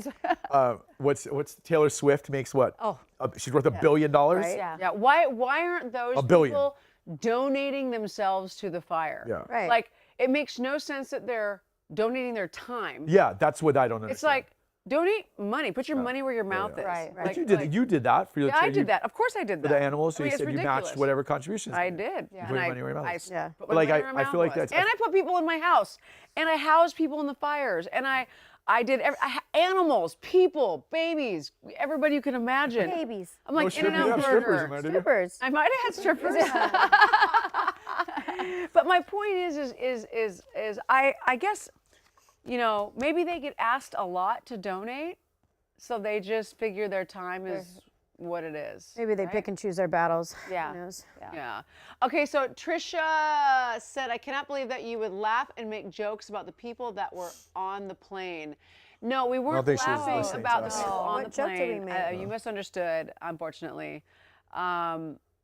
Speaker 2: What's Taylor Swift makes what?
Speaker 4: Oh.
Speaker 2: She's worth $1 billion.
Speaker 3: Right.
Speaker 4: Yeah.
Speaker 1: Yeah. Why aren't those
Speaker 2: $1 billion.
Speaker 1: people donating themselves to the fire?
Speaker 2: Yeah.
Speaker 3: Right.
Speaker 1: Like it makes no sense that they're donating their time.
Speaker 2: Yeah, that's what I don't understand.
Speaker 1: It's like donate money. Put your money where your mouth is.
Speaker 4: Right,
Speaker 2: But
Speaker 1: Like,
Speaker 2: you did that for your
Speaker 1: Yeah, I did that. Of course I did
Speaker 2: for
Speaker 1: that.
Speaker 2: the animals. So
Speaker 1: I mean,
Speaker 2: you
Speaker 1: it's
Speaker 2: said you matched
Speaker 1: ridiculous.
Speaker 2: whatever contributions.
Speaker 1: I
Speaker 2: they
Speaker 1: did.
Speaker 2: You
Speaker 1: And
Speaker 2: put your
Speaker 1: I,
Speaker 2: money where your mouth
Speaker 1: I
Speaker 2: is.
Speaker 3: Yeah.
Speaker 1: put
Speaker 2: But,
Speaker 1: my
Speaker 2: like,
Speaker 1: money
Speaker 2: I
Speaker 1: where my
Speaker 2: feel
Speaker 1: mouth
Speaker 2: like
Speaker 1: was.
Speaker 2: that's-
Speaker 1: And I put people in my house, and I housed people in the fires, and I did animals, people, babies, everybody you can imagine.
Speaker 3: Babies.
Speaker 1: I'm like
Speaker 2: strippers- you
Speaker 1: In-N-Out
Speaker 2: have strippers in
Speaker 1: Burger.
Speaker 2: there, did you?
Speaker 3: Strippers.
Speaker 1: I might have had strippers. But my point is I guess, maybe they get asked a lot to donate, so they just figure their time is what it is.
Speaker 3: Maybe they pick and choose their battles.
Speaker 4: Yeah.
Speaker 3: Who knows?
Speaker 1: Yeah. Okay, so Trisha said, I cannot believe that you would laugh and make jokes about the people that were on the plane. No, we weren't
Speaker 2: think she was
Speaker 1: laughing
Speaker 2: listening to
Speaker 1: about the
Speaker 2: us.
Speaker 1: people on
Speaker 3: What
Speaker 1: the
Speaker 3: joke did we
Speaker 1: plane.
Speaker 3: make?
Speaker 1: You misunderstood, unfortunately.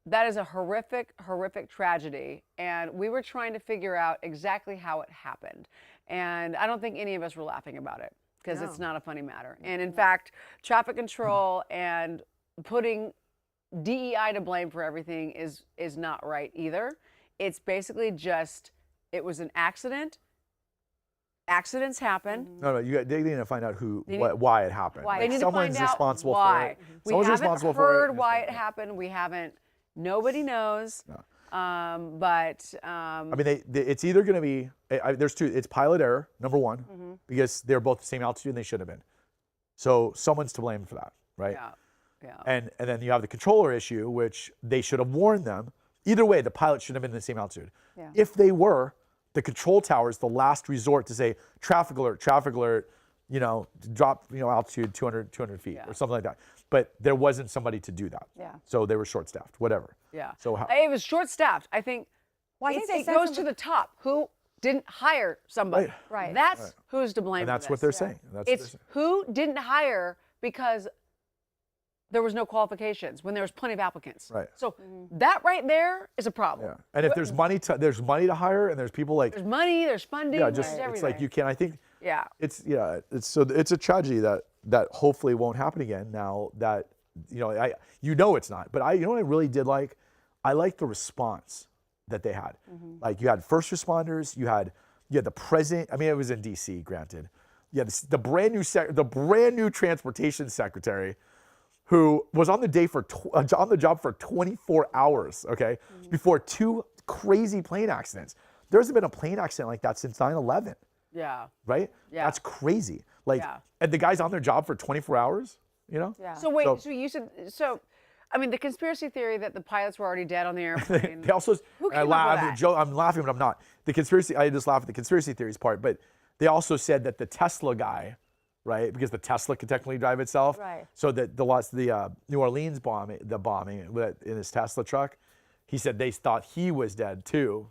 Speaker 1: That is a horrific, horrific tragedy. And we were trying to figure out exactly how it happened. And I don't think any of us were laughing about it because it's not a funny matter. And in fact, traffic control and putting DEI to blame for everything is not right either. It's basically just, it was an accident. Accidents happen.
Speaker 2: No, they need to find out
Speaker 1: need-
Speaker 2: why it happened.
Speaker 4: Why.
Speaker 2: Like,
Speaker 1: They need to
Speaker 2: someone's
Speaker 1: find out
Speaker 2: responsible
Speaker 1: why.
Speaker 2: for it.
Speaker 1: We
Speaker 2: Someone's
Speaker 1: haven't
Speaker 2: responsible for it.
Speaker 1: heard why it happened. We haven't. Nobody knows.
Speaker 2: I mean, it's either going to be there's two. It's pilot error, number one,
Speaker 1: Mm-hmm.
Speaker 2: because they're both the same altitude and they should have been. So someone's to blame for that, right?
Speaker 1: Yeah. Yeah.
Speaker 2: And then you have the controller issue, which they should have warned them. Either way, the pilot should have been in the same altitude.
Speaker 4: Yeah.
Speaker 2: If they were, the control tower is the last resort to say traffic alert, drop altitude 200 feet or something like that. But there wasn't somebody to do that.
Speaker 4: Yeah.
Speaker 2: So they were short-staffed, whatever.
Speaker 1: Yeah.
Speaker 2: So how?
Speaker 1: It was short-staffed. I think.
Speaker 4: Well, I think they
Speaker 1: it
Speaker 4: said
Speaker 1: goes to
Speaker 4: something-
Speaker 1: the top. Who didn't hire somebody?
Speaker 2: Right.
Speaker 4: Right.
Speaker 1: That's who's to blame.
Speaker 2: And
Speaker 1: for
Speaker 2: that's what
Speaker 1: this.
Speaker 2: they're saying. That's what
Speaker 1: It's
Speaker 2: they're saying.
Speaker 1: who didn't hire because there was no qualifications when there was plenty of applicants.
Speaker 2: Right.
Speaker 1: So that right there is a problem.
Speaker 2: Yeah. And if there's money to hire, and there's people like
Speaker 1: There's money. There's funding.
Speaker 2: yeah,
Speaker 1: There's
Speaker 2: just
Speaker 1: everything.
Speaker 2: it's like you can. I think
Speaker 1: Yeah.
Speaker 2: it's it's a tragedy that hopefully won't happen again. Now that it's not. But what I really did like, I liked the response that they had. Like you had first responders, you had the president. I mean, it was in D.C. Granted, you had the brand new transportation secretary, who was on the job for 24 hours. Okay, before two crazy plane accidents. There hasn't been a plane accident like that since 9/11.
Speaker 1: Yeah.
Speaker 2: Right?
Speaker 1: Yeah.
Speaker 2: That's crazy. Like,
Speaker 1: Yeah.
Speaker 2: and the guy's on their job for 24 hours.
Speaker 4: Yeah.
Speaker 1: So wait.
Speaker 2: So-
Speaker 1: So you said so. I mean, the conspiracy theory that the pilots were already dead on the airplane.
Speaker 2: They also,
Speaker 1: Who
Speaker 2: and I
Speaker 1: came
Speaker 2: laugh,
Speaker 1: up with
Speaker 2: I'm,
Speaker 1: that?
Speaker 2: I'm laughing, but I'm not. The conspiracy, I just laugh at the conspiracy theories part, but they also said that the Tesla guy, right? Because the Tesla could technically drive itself.
Speaker 4: Right.
Speaker 2: So that the New Orleans bombing in his Tesla truck, he said they thought he was dead too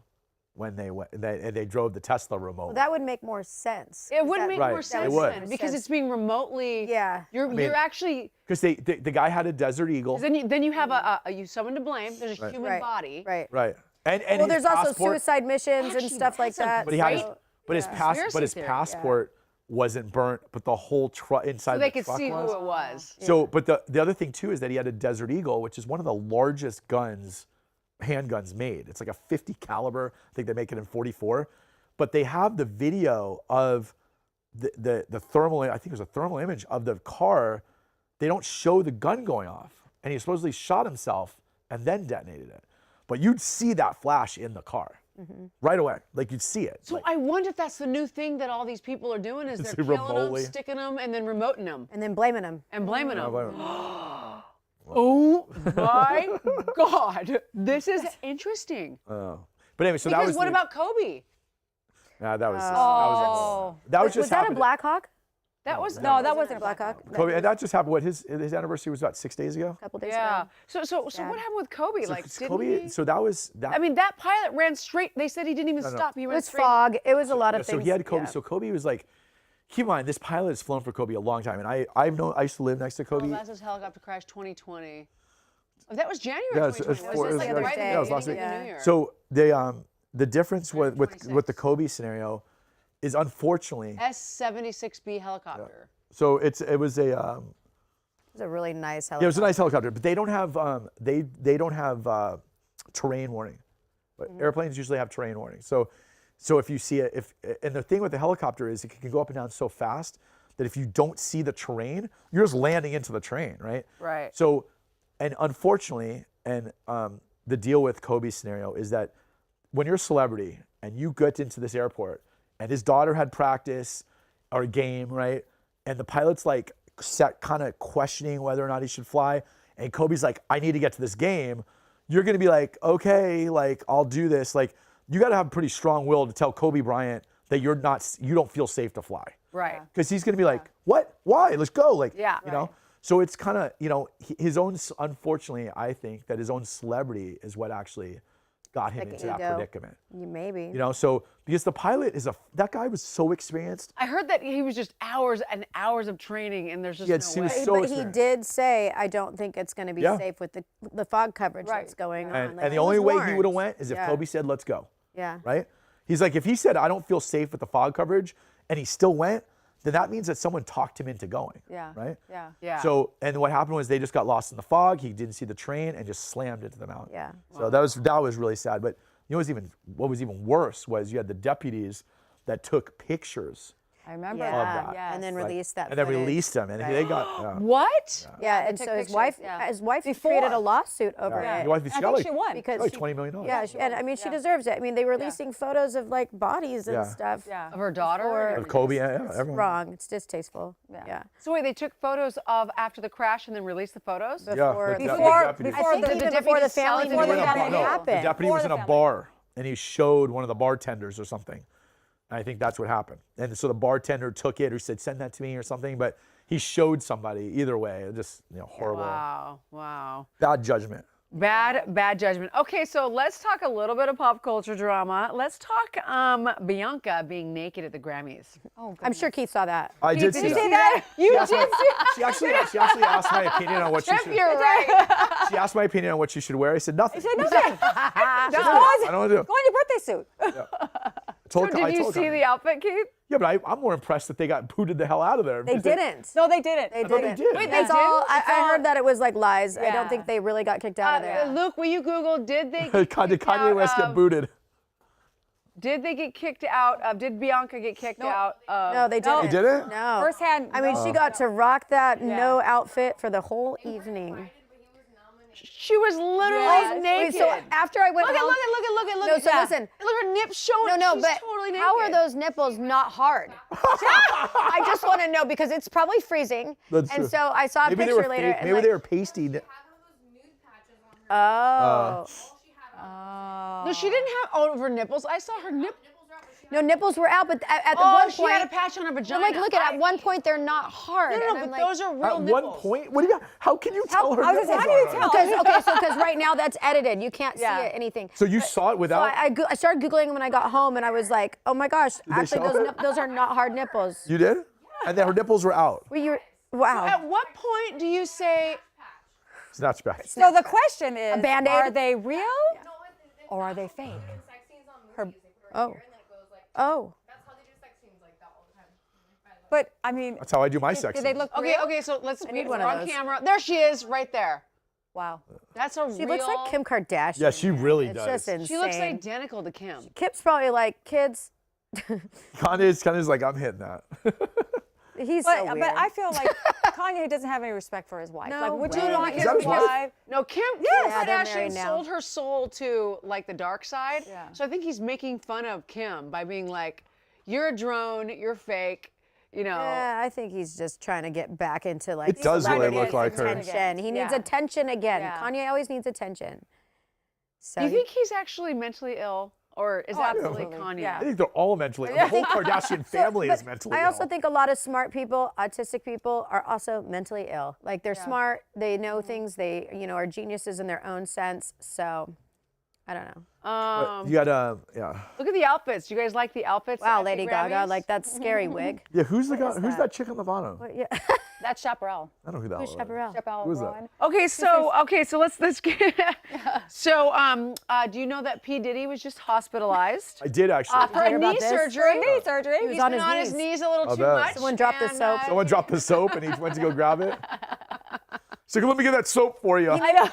Speaker 2: when they went, and they drove the Tesla remote.
Speaker 3: Well, that would make more sense.
Speaker 1: It would
Speaker 3: That-
Speaker 1: make
Speaker 2: Right,
Speaker 1: more
Speaker 2: it
Speaker 1: sense
Speaker 2: would.
Speaker 1: then, because it's being remotely.
Speaker 3: Yeah.
Speaker 1: You're actually.
Speaker 2: Because the guy had a Desert Eagle.
Speaker 1: Then you have someone to blame. There's a human
Speaker 3: Right.
Speaker 1: body.
Speaker 3: Right.
Speaker 2: Right. And
Speaker 3: Well,
Speaker 2: his
Speaker 3: there's also
Speaker 2: passport-
Speaker 3: suicide missions and
Speaker 1: Actually,
Speaker 3: stuff like
Speaker 1: that's a
Speaker 3: that.
Speaker 2: But he had his,
Speaker 3: so-
Speaker 2: but his
Speaker 1: Conspiracy theory, yeah.
Speaker 2: passport wasn't burnt, but the whole truck inside
Speaker 1: So they
Speaker 2: the
Speaker 1: could
Speaker 2: truck
Speaker 1: see
Speaker 2: was.
Speaker 1: who it was.
Speaker 2: So, but the other thing too is that he had a Desert Eagle, which is one of the largest handguns made. It's like a 50 caliber. I think they make it in 44. But they have the video of the thermal. I think it was a thermal image of the car. They don't show the gun going off, and he supposedly shot himself and then detonated it. But you'd see that flash in the car right away. Like you'd see it.
Speaker 1: So
Speaker 2: Like,
Speaker 1: I wonder if that's the new thing that all these people are doing is they're killing them,
Speaker 2: remotely.
Speaker 1: sticking them, and then remoting them
Speaker 3: And then blaming them.
Speaker 1: and blaming them.
Speaker 2: but-
Speaker 1: Oh my God, this is interesting.
Speaker 2: but anyway, so that
Speaker 1: Because
Speaker 2: was
Speaker 1: what
Speaker 2: the-
Speaker 1: about Kobe?
Speaker 2: Nah, that was
Speaker 4: Oh.
Speaker 2: that was
Speaker 3: Was
Speaker 2: just
Speaker 3: that a
Speaker 2: happened-
Speaker 3: Black Hawk?
Speaker 1: That was
Speaker 4: No, that wasn't a
Speaker 3: Black
Speaker 4: Black
Speaker 3: Hawk?
Speaker 2: Kobe, and that just happened. What his anniversary was about 6 days ago.
Speaker 3: A couple days
Speaker 1: Yeah.
Speaker 3: ago.
Speaker 1: So what happened with Kobe? Like,
Speaker 2: So
Speaker 1: didn't
Speaker 2: Kobe,
Speaker 1: he?
Speaker 2: so that was that.
Speaker 1: I mean, that pilot ran straight. They said he didn't even stop. He
Speaker 3: It
Speaker 1: went
Speaker 3: was
Speaker 1: straight.
Speaker 3: fog. It was a lot of
Speaker 2: so
Speaker 3: things.
Speaker 2: he had Kobe.
Speaker 3: yeah.
Speaker 2: So Kobe was like, keep in mind, this pilot has flown for Kobe a long time, and I used to live next to Kobe.
Speaker 1: Oh, that's his helicopter crash 2020. Oh, that was January
Speaker 2: Yeah, it's
Speaker 1: 2020.
Speaker 2: four-
Speaker 1: Was this
Speaker 2: it
Speaker 1: like
Speaker 2: was
Speaker 1: right
Speaker 3: like-
Speaker 1: at
Speaker 3: yeah, it
Speaker 1: the
Speaker 3: was
Speaker 1: beginning of
Speaker 3: last
Speaker 1: the
Speaker 3: week.
Speaker 1: New Year?
Speaker 2: So the difference with the Kobe scenario is unfortunately.
Speaker 1: S-76B helicopter.
Speaker 2: So it was a
Speaker 3: It was a really nice
Speaker 2: yeah, it was a
Speaker 3: helicopter.
Speaker 2: nice helicopter, but they don't have they don't have terrain warning. But airplanes usually have terrain warning. So if you see it, and the thing with the helicopter is it can go up and down so fast that if you don't see the terrain, you're just landing into the terrain, right?
Speaker 1: Right.
Speaker 2: So, and unfortunately, and the deal with Kobe's scenario is that when you're a celebrity and you get into this airport and his daughter had practice or a game, right? And the pilot's like kind of questioning whether or not he should fly. And Kobe's like, I need to get to this game. You're going to be like, okay, like I'll do this. Like you got to have a pretty strong will to tell Kobe Bryant that you don't feel safe to fly.
Speaker 1: Right.
Speaker 2: Because he's going to be like, what? Why? Let's go. Like,
Speaker 1: Yeah.
Speaker 2: you know? So it's kind of, his own, unfortunately, I think that his own celebrity is what actually got him
Speaker 3: Like
Speaker 2: into that
Speaker 3: ego.
Speaker 2: predicament.
Speaker 3: Maybe.
Speaker 2: So because the pilot that guy was so experienced.
Speaker 1: I heard that he was just hours and hours of training, and there's just
Speaker 2: He had-
Speaker 1: no
Speaker 2: he was
Speaker 1: way.
Speaker 2: so
Speaker 3: But he
Speaker 2: experienced.
Speaker 3: did say, I don't think it's going to be
Speaker 2: Yeah.
Speaker 3: safe with the fog coverage that's going on.
Speaker 2: And,
Speaker 3: Like,
Speaker 2: and the
Speaker 3: he
Speaker 2: only
Speaker 3: was
Speaker 2: way he would have
Speaker 3: warned.
Speaker 2: went is if
Speaker 3: Yeah.
Speaker 2: Kobe said, let's go.
Speaker 3: Yeah.
Speaker 2: Right? He's like, if he said, I don't feel safe with the fog coverage, and he still went, then that means that someone talked him into going.
Speaker 4: Yeah.
Speaker 2: Right?
Speaker 4: Yeah.
Speaker 1: Yeah.
Speaker 2: So, and what happened was they just got lost in the fog. He didn't see the train and just slammed into the mountain.
Speaker 3: Yeah.
Speaker 2: So that was really sad. But you know what was even worse was you had the deputies that took pictures
Speaker 4: I remember
Speaker 3: Yeah.
Speaker 4: that.
Speaker 2: that.
Speaker 4: Yes.
Speaker 3: And then
Speaker 2: right?
Speaker 3: released that
Speaker 2: and then
Speaker 3: footage.
Speaker 2: released them, and they got
Speaker 1: What?
Speaker 3: Yeah, and
Speaker 4: took
Speaker 3: so his
Speaker 4: pictures,
Speaker 3: wife,
Speaker 4: yeah.
Speaker 3: his wife
Speaker 4: Before.
Speaker 3: created a lawsuit over
Speaker 2: yeah.
Speaker 3: it.
Speaker 2: Your wife,
Speaker 4: I
Speaker 2: she
Speaker 4: think
Speaker 2: got like,
Speaker 4: she won.
Speaker 3: Because
Speaker 2: like
Speaker 3: she-
Speaker 2: $20 million.
Speaker 3: Yeah, and I mean, she deserves it. I mean, they were releasing photos of like bodies and
Speaker 2: Yeah.
Speaker 3: stuff.
Speaker 4: Yeah.
Speaker 1: Of her daughter?
Speaker 3: Or-
Speaker 1: and
Speaker 2: Of
Speaker 1: everything?
Speaker 2: Kobe, yeah,
Speaker 3: It's
Speaker 2: everyone.
Speaker 3: wrong. It's distasteful. Yeah.
Speaker 1: So wait, they took photos of after the crash and then released the photos?
Speaker 2: Yeah,
Speaker 3: Before-
Speaker 2: the
Speaker 4: Before-
Speaker 2: deputies.
Speaker 3: I think
Speaker 1: the
Speaker 3: even
Speaker 1: deputies
Speaker 3: before the
Speaker 1: selling
Speaker 3: family
Speaker 1: it
Speaker 3: knew
Speaker 1: to
Speaker 3: that
Speaker 1: the-
Speaker 3: it
Speaker 1: no, the
Speaker 3: happened.
Speaker 2: The deputy
Speaker 4: For
Speaker 2: was
Speaker 4: the
Speaker 2: in a
Speaker 4: family.
Speaker 2: bar and he showed one of the bartenders or something. And I think that's what happened. And so the bartender took it or said, send that to me or something. But he showed somebody. Either way, just horrible.
Speaker 1: Wow.
Speaker 2: Bad judgment.
Speaker 1: Bad judgment. Okay, so let's talk a little bit of pop culture drama. Let's talk Bianca being naked at the Grammys.
Speaker 4: Oh,
Speaker 3: I'm sure Keith saw that.
Speaker 2: I did
Speaker 1: did
Speaker 2: see
Speaker 1: you
Speaker 2: that.
Speaker 1: see that? You
Speaker 2: She asked my- she actually asked my opinion on what she should.
Speaker 1: You're right.
Speaker 2: She asked my opinion on what she should wear. I said nothing.
Speaker 4: nothing.
Speaker 2: I don't want to do.
Speaker 4: Go in your birthday suit.
Speaker 1: Did you see the outfit, Keith?
Speaker 2: Yeah, but I'm more impressed that they got booted the hell out of there.
Speaker 3: They
Speaker 2: because
Speaker 3: didn't.
Speaker 4: No, they didn't.
Speaker 3: They
Speaker 2: thought they
Speaker 3: didn't.
Speaker 2: did.
Speaker 1: Wait,
Speaker 3: It's
Speaker 1: they
Speaker 3: all.
Speaker 1: didn't?
Speaker 3: I heard that it was like lies. I
Speaker 4: Yeah.
Speaker 3: don't think they really got kicked out of there.
Speaker 1: Luke, will you Google, did they
Speaker 2: Did
Speaker 1: get kicked
Speaker 2: Kanye
Speaker 1: out
Speaker 2: West get
Speaker 1: of-
Speaker 2: booted?
Speaker 1: Did they get kicked out of, did Bianca get kicked out of?
Speaker 3: No, they didn't.
Speaker 2: They didn't?
Speaker 3: No.
Speaker 4: First hand.
Speaker 3: I mean,
Speaker 4: no.
Speaker 3: she got to rock that no outfit for the whole evening.
Speaker 1: She was literally
Speaker 3: Wait,
Speaker 1: naked.
Speaker 3: so after I went
Speaker 1: look at,
Speaker 3: home,
Speaker 1: look at.
Speaker 3: No, so
Speaker 1: yeah.
Speaker 3: listen.
Speaker 1: Look at her nips showing.
Speaker 3: no,
Speaker 1: She's
Speaker 3: but
Speaker 1: totally naked.
Speaker 3: how are those nipples not hard? I just want to know because it's probably freezing.
Speaker 2: That's
Speaker 3: and
Speaker 2: true.
Speaker 3: so I saw a
Speaker 2: Maybe they
Speaker 3: picture
Speaker 2: were
Speaker 3: later.
Speaker 2: fake,
Speaker 3: and
Speaker 2: maybe
Speaker 3: like,
Speaker 2: they were pasty.
Speaker 6: Have one of those nude
Speaker 3: Oh.
Speaker 1: No, she didn't have all over nipples. I saw her nipples.
Speaker 3: No, nipples were out, but at the
Speaker 1: Oh,
Speaker 3: one
Speaker 1: she had a
Speaker 3: point,
Speaker 1: patch on her vagina.
Speaker 3: I'm like, look at one point they're not hard.
Speaker 1: No,
Speaker 3: and
Speaker 1: no,
Speaker 3: I'm
Speaker 1: but
Speaker 3: like,
Speaker 1: those are real
Speaker 2: At
Speaker 1: nipples.
Speaker 2: one point, what do you? How can you tell her?
Speaker 4: I was gonna say,
Speaker 2: nipples
Speaker 4: how do you
Speaker 2: are hard?
Speaker 4: tell?
Speaker 3: because right now that's edited. You can't
Speaker 4: Yeah.
Speaker 3: see it, anything.
Speaker 2: So you saw it
Speaker 3: So
Speaker 2: without?
Speaker 3: I started Googling them when I got home, and I was like, oh my gosh, actually,
Speaker 2: show it?
Speaker 3: those are not hard nipples.
Speaker 2: You did? And then her nipples were out.
Speaker 3: Wow.
Speaker 1: At what point do you say,
Speaker 2: Snatchback.
Speaker 4: So the question is,
Speaker 3: Band-Aid?
Speaker 4: are they real or are they fake?
Speaker 3: Oh. Oh.
Speaker 4: But I mean,
Speaker 2: That's how I do my sex.
Speaker 4: do they
Speaker 2: scenes.
Speaker 4: look
Speaker 1: okay,
Speaker 4: real?
Speaker 1: okay, so let's
Speaker 3: need
Speaker 1: we're
Speaker 3: one of
Speaker 1: on
Speaker 3: those.
Speaker 1: camera. There she is, right there.
Speaker 4: Wow.
Speaker 1: That's a
Speaker 3: She
Speaker 1: real.
Speaker 3: looks like Kim Kardashian.
Speaker 2: Yeah, she really
Speaker 3: It's
Speaker 2: does.
Speaker 3: just insane.
Speaker 1: She looks identical to Kim.
Speaker 3: Kim's probably like, kids,
Speaker 2: Kanye's like, I'm hitting that.
Speaker 3: he's
Speaker 4: But,
Speaker 3: so weird.
Speaker 4: but I feel like Kanye doesn't have any respect for his wife.
Speaker 3: No
Speaker 4: like, would
Speaker 3: way.
Speaker 4: you want
Speaker 2: Is
Speaker 4: your
Speaker 2: that his wife?
Speaker 4: wife?
Speaker 1: No, Kim
Speaker 3: Yeah, they're
Speaker 1: Kardashian
Speaker 3: married now.
Speaker 1: sold her soul to like the dark side.
Speaker 4: Yeah.
Speaker 1: So I think he's making fun of Kim by being like, "You're a drone. You're fake." You know.
Speaker 3: Yeah, I think he's just trying to get back into like
Speaker 2: It does really
Speaker 3: celebrity
Speaker 2: look like her.
Speaker 3: attention. He needs
Speaker 4: Yeah.
Speaker 3: attention again.
Speaker 4: Yeah.
Speaker 3: Kanye always needs attention. So
Speaker 1: Do you
Speaker 3: he-
Speaker 1: think he's actually mentally ill, or is that really
Speaker 4: absolutely.
Speaker 1: Kanye?
Speaker 4: Yeah.
Speaker 2: I think they're all mentally. The whole Kardashian family
Speaker 3: but
Speaker 2: is mentally
Speaker 3: I also
Speaker 2: ill.
Speaker 3: think a lot of smart people, autistic people, are also mentally ill. Like they're smart, they know things, they are geniuses in their own sense. So I don't know.
Speaker 2: But you got yeah.
Speaker 1: Look at the outfits. Do you guys like the outfits?
Speaker 3: Wow,
Speaker 1: at the
Speaker 3: Lady Gaga,
Speaker 1: Grammys?
Speaker 3: like that scary wig.
Speaker 2: Yeah, who's the guy?
Speaker 3: is
Speaker 2: Who's
Speaker 3: that?
Speaker 2: that chick on the bottom?
Speaker 3: But yeah,
Speaker 4: That's Chaparral.
Speaker 2: I don't know who that
Speaker 3: who's
Speaker 2: was.
Speaker 3: Chaparral?
Speaker 4: Chaparral
Speaker 2: Who is that?
Speaker 4: Rowan.
Speaker 1: Okay, so let's get. So do you know that P Diddy was just hospitalized
Speaker 2: I did actually.
Speaker 1: for a
Speaker 3: hear
Speaker 1: knee
Speaker 3: about this?
Speaker 1: surgery?
Speaker 4: Knee surgery.
Speaker 3: He was
Speaker 1: He's
Speaker 3: on
Speaker 1: been
Speaker 3: his
Speaker 1: on his
Speaker 3: knees.
Speaker 1: knees a little
Speaker 2: I
Speaker 1: too
Speaker 2: bet.
Speaker 1: much.
Speaker 3: Someone dropped the
Speaker 1: and,
Speaker 3: soap.
Speaker 2: Someone dropped the soap and he went to go grab it. So let me get that soap for you.
Speaker 1: I know.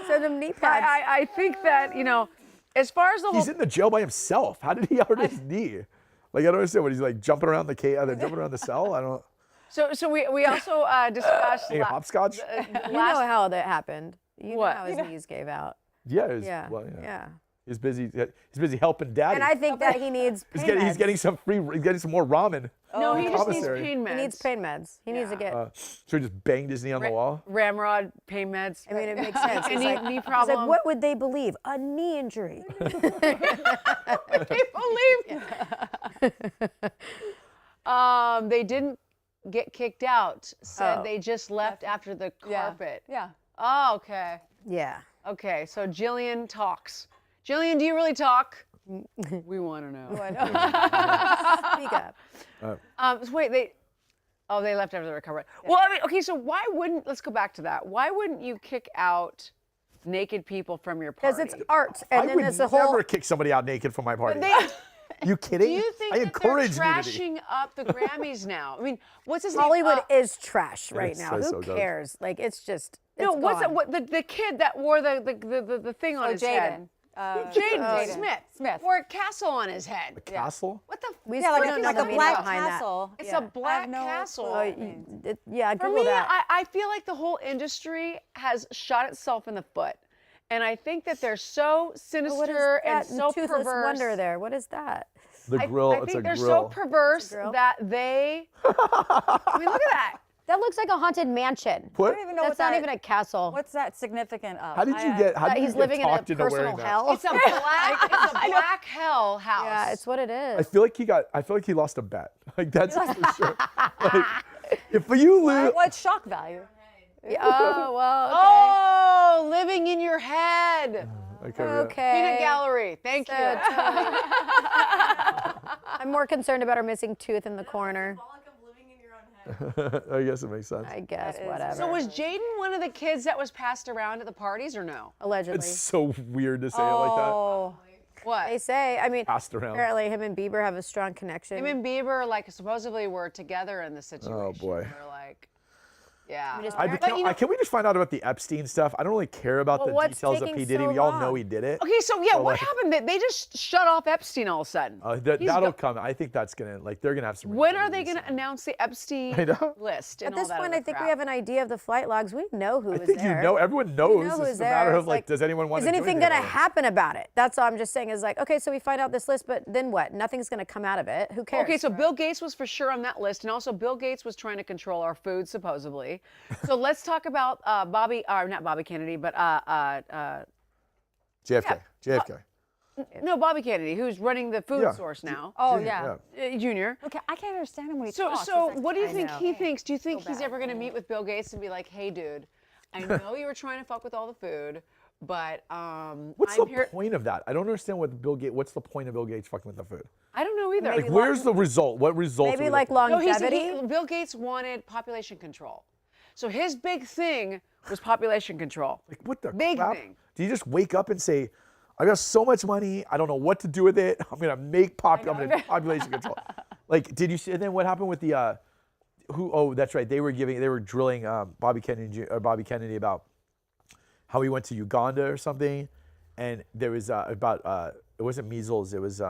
Speaker 3: So them knee pads.
Speaker 1: I think that as far as the whole
Speaker 2: He's in the jail by himself. How did he hurt his knee? Like I don't understand. What he's like jumping around the cave, jumping around the cell. I don't.
Speaker 1: so we also discussed
Speaker 2: Hey, hopscotch.
Speaker 3: You know how that happened. You
Speaker 1: What?
Speaker 3: know how his knees gave out.
Speaker 2: Yeah. It was,
Speaker 3: Yeah.
Speaker 2: Well, yeah.
Speaker 3: Yeah.
Speaker 2: He's busy. He's busy helping daddy.
Speaker 3: And I think that he needs pain
Speaker 2: he's
Speaker 3: meds.
Speaker 2: getting some free. He's getting some more ramen.
Speaker 1: no, he just needs
Speaker 2: commissary.
Speaker 1: pain meds.
Speaker 3: He needs pain meds. He needs to get.
Speaker 2: So he just banged his knee on the wall.
Speaker 1: Ramrod, pain meds.
Speaker 3: I mean, it makes sense.
Speaker 1: Any
Speaker 3: He's like,
Speaker 1: knee
Speaker 3: he's
Speaker 1: problem?
Speaker 3: like, what would they believe? A knee injury.
Speaker 1: They didn't get kicked out. Said
Speaker 3: Oh.
Speaker 1: they just left after the
Speaker 4: Yeah.
Speaker 1: carpet.
Speaker 4: Yeah.
Speaker 1: Oh, okay.
Speaker 3: Yeah.
Speaker 1: Okay, so Jillian talks. Jillian, do you really talk? We want to know.
Speaker 3: Speak up.
Speaker 1: So wait, they left after the recovery. Well, I mean, okay, so let's go back to that. Why wouldn't you kick out naked people from your party?
Speaker 3: Because it's art, and
Speaker 2: I
Speaker 3: then
Speaker 2: would
Speaker 3: there's a
Speaker 2: never
Speaker 3: whole.
Speaker 2: kick somebody out naked from my party.
Speaker 1: They,
Speaker 2: you kidding?
Speaker 1: do you think
Speaker 2: I
Speaker 1: that
Speaker 2: encourage
Speaker 1: they're
Speaker 2: nudity.
Speaker 1: trashing up the Grammys now? I mean, what's his name?
Speaker 3: Hollywood is trash right
Speaker 2: It's
Speaker 3: now.
Speaker 2: so-
Speaker 3: Who
Speaker 2: so does.
Speaker 3: cares? Like it's just.
Speaker 1: No,
Speaker 3: it's
Speaker 1: what's
Speaker 3: gone.
Speaker 1: the kid that wore the thing on
Speaker 4: Oh,
Speaker 1: his head?
Speaker 4: Jaden.
Speaker 1: Jaden Smith.
Speaker 4: Smith.
Speaker 1: Wore a castle on his head.
Speaker 2: Castle?
Speaker 1: What the?
Speaker 3: We
Speaker 4: Yeah,
Speaker 3: still
Speaker 4: like,
Speaker 3: don't know
Speaker 4: like
Speaker 3: the
Speaker 4: a
Speaker 3: meaning
Speaker 4: black
Speaker 3: behind that.
Speaker 4: castle.
Speaker 1: It's
Speaker 4: Yeah.
Speaker 1: a black
Speaker 4: I have no
Speaker 1: castle.
Speaker 4: clue
Speaker 3: Oh,
Speaker 4: what it means.
Speaker 3: yeah,
Speaker 1: For
Speaker 3: Google
Speaker 1: me,
Speaker 3: that.
Speaker 1: I feel like the whole industry has shot itself in the foot. And I think that they're so
Speaker 3: What is
Speaker 1: sinister and
Speaker 3: that
Speaker 1: so
Speaker 3: toothless
Speaker 1: perverse.
Speaker 3: wonder there? What is that?
Speaker 2: The grill.
Speaker 1: I
Speaker 2: It's
Speaker 1: think
Speaker 2: a
Speaker 1: they're
Speaker 2: grill.
Speaker 1: so perverse
Speaker 3: grill.
Speaker 1: that they. I mean, look at that.
Speaker 3: That looks like a haunted mansion.
Speaker 2: What?
Speaker 4: I don't even know
Speaker 3: That's
Speaker 4: what
Speaker 3: not
Speaker 4: that,
Speaker 3: even a castle.
Speaker 4: What's that significant of?
Speaker 2: How did you get? How
Speaker 3: That
Speaker 2: did
Speaker 3: he's
Speaker 2: you get
Speaker 3: living in a
Speaker 2: talked into
Speaker 3: personal
Speaker 2: wearing that?
Speaker 3: hell.
Speaker 1: It's a black hell house.
Speaker 3: Yeah, it's what it
Speaker 2: I
Speaker 3: is.
Speaker 2: feel like he lost a bet. Like that's for sure. Like, if you lose,
Speaker 4: What's shock value?
Speaker 3: Oh well.
Speaker 1: Oh, living in your head.
Speaker 2: okay.
Speaker 3: Okay.
Speaker 1: Peanut gallery. Thank you.
Speaker 3: I'm more concerned about her missing tooth in the corner.
Speaker 2: I guess it makes sense.
Speaker 3: I guess
Speaker 4: is-
Speaker 3: whatever.
Speaker 1: So was Jaden one of the kids that was passed around at the parties or no?
Speaker 3: Allegedly.
Speaker 2: It's so weird to say it like that.
Speaker 4: Oh,
Speaker 1: What?
Speaker 3: They say. I mean,
Speaker 2: Passed around.
Speaker 3: apparently him and Bieber have a strong connection.
Speaker 1: Him and Bieber, like, supposedly were together in the situation.
Speaker 2: Oh, boy.
Speaker 1: We're like, yeah.
Speaker 3: just-
Speaker 2: Can we just find out about the Epstein stuff? I don't really care about
Speaker 3: Well,
Speaker 2: the
Speaker 3: what's
Speaker 2: details of
Speaker 3: taking
Speaker 2: P Diddy.
Speaker 3: so
Speaker 2: We all
Speaker 3: long?
Speaker 2: know he did it.
Speaker 1: Okay, so yeah,
Speaker 2: So,
Speaker 1: what
Speaker 2: like-
Speaker 1: happened? They just shut off Epstein all of a sudden. He's
Speaker 2: That'll
Speaker 1: go-
Speaker 2: come. I think that's gonna they're gonna have some.
Speaker 1: When are they
Speaker 2: reviews.
Speaker 1: going to announce the Epstein
Speaker 2: I know.
Speaker 1: list? And
Speaker 3: At this
Speaker 1: all that
Speaker 3: point,
Speaker 1: other
Speaker 3: I think
Speaker 1: crap?
Speaker 3: we have an idea of the flight logs. We know who
Speaker 2: I
Speaker 3: is
Speaker 2: think
Speaker 3: there.
Speaker 2: you know. Everyone
Speaker 3: We
Speaker 2: knows.
Speaker 3: know
Speaker 2: It's
Speaker 3: who's
Speaker 2: just a
Speaker 3: there.
Speaker 2: matter of
Speaker 3: It's
Speaker 2: like, does anyone want
Speaker 3: Is
Speaker 2: to?
Speaker 3: anything
Speaker 2: join
Speaker 3: going to
Speaker 2: it or not?
Speaker 3: happen about it? That's all I'm just saying is like, okay, so we find out this list, but then what? Nothing's going to come out of it. Who cares?
Speaker 1: Okay, so Bill Gates was for sure on that list, and also Bill Gates was trying to control our food supposedly. Kennedy. So let's talk about Bobby, or not Bobby Kennedy, but
Speaker 2: JFK.
Speaker 1: no, Bobby Kennedy, who's running the food
Speaker 2: Yeah.
Speaker 1: source now.
Speaker 4: Oh yeah.
Speaker 1: Junior.
Speaker 4: Okay, I can't understand him when he
Speaker 1: So,
Speaker 4: talks.
Speaker 1: so
Speaker 4: It's like,
Speaker 1: what do you
Speaker 4: I
Speaker 1: think
Speaker 4: know.
Speaker 1: he thinks? Do you think
Speaker 4: So
Speaker 1: he's
Speaker 4: bad.
Speaker 1: ever going to meet with Bill Gates and be like, "Hey, dude, I know you were trying to fuck with all the food, but
Speaker 2: What's
Speaker 1: I'm
Speaker 2: the
Speaker 1: here."
Speaker 2: point of that? I don't understand what Bill Gates. What's the point of Bill Gates fucking with the food?
Speaker 1: I don't know either.
Speaker 3: Maybe
Speaker 2: Like, where's the result? What result? are
Speaker 3: Maybe
Speaker 2: we
Speaker 3: like
Speaker 2: looking for?
Speaker 1: No,
Speaker 3: longevity.
Speaker 1: Bill Gates wanted population control. So his big thing was population control.
Speaker 2: Like, what the
Speaker 1: Big
Speaker 2: crap?
Speaker 1: thing.
Speaker 2: Do you just wake up and say, I got so much money, I don't know what to do with it. I'm gonna make I'm gonna do population control. Like, did you see? And then what happened with the who? Oh, that's right. They were drilling Bobby Kennedy about how he went to Uganda or something, and there was about it wasn't measles. It was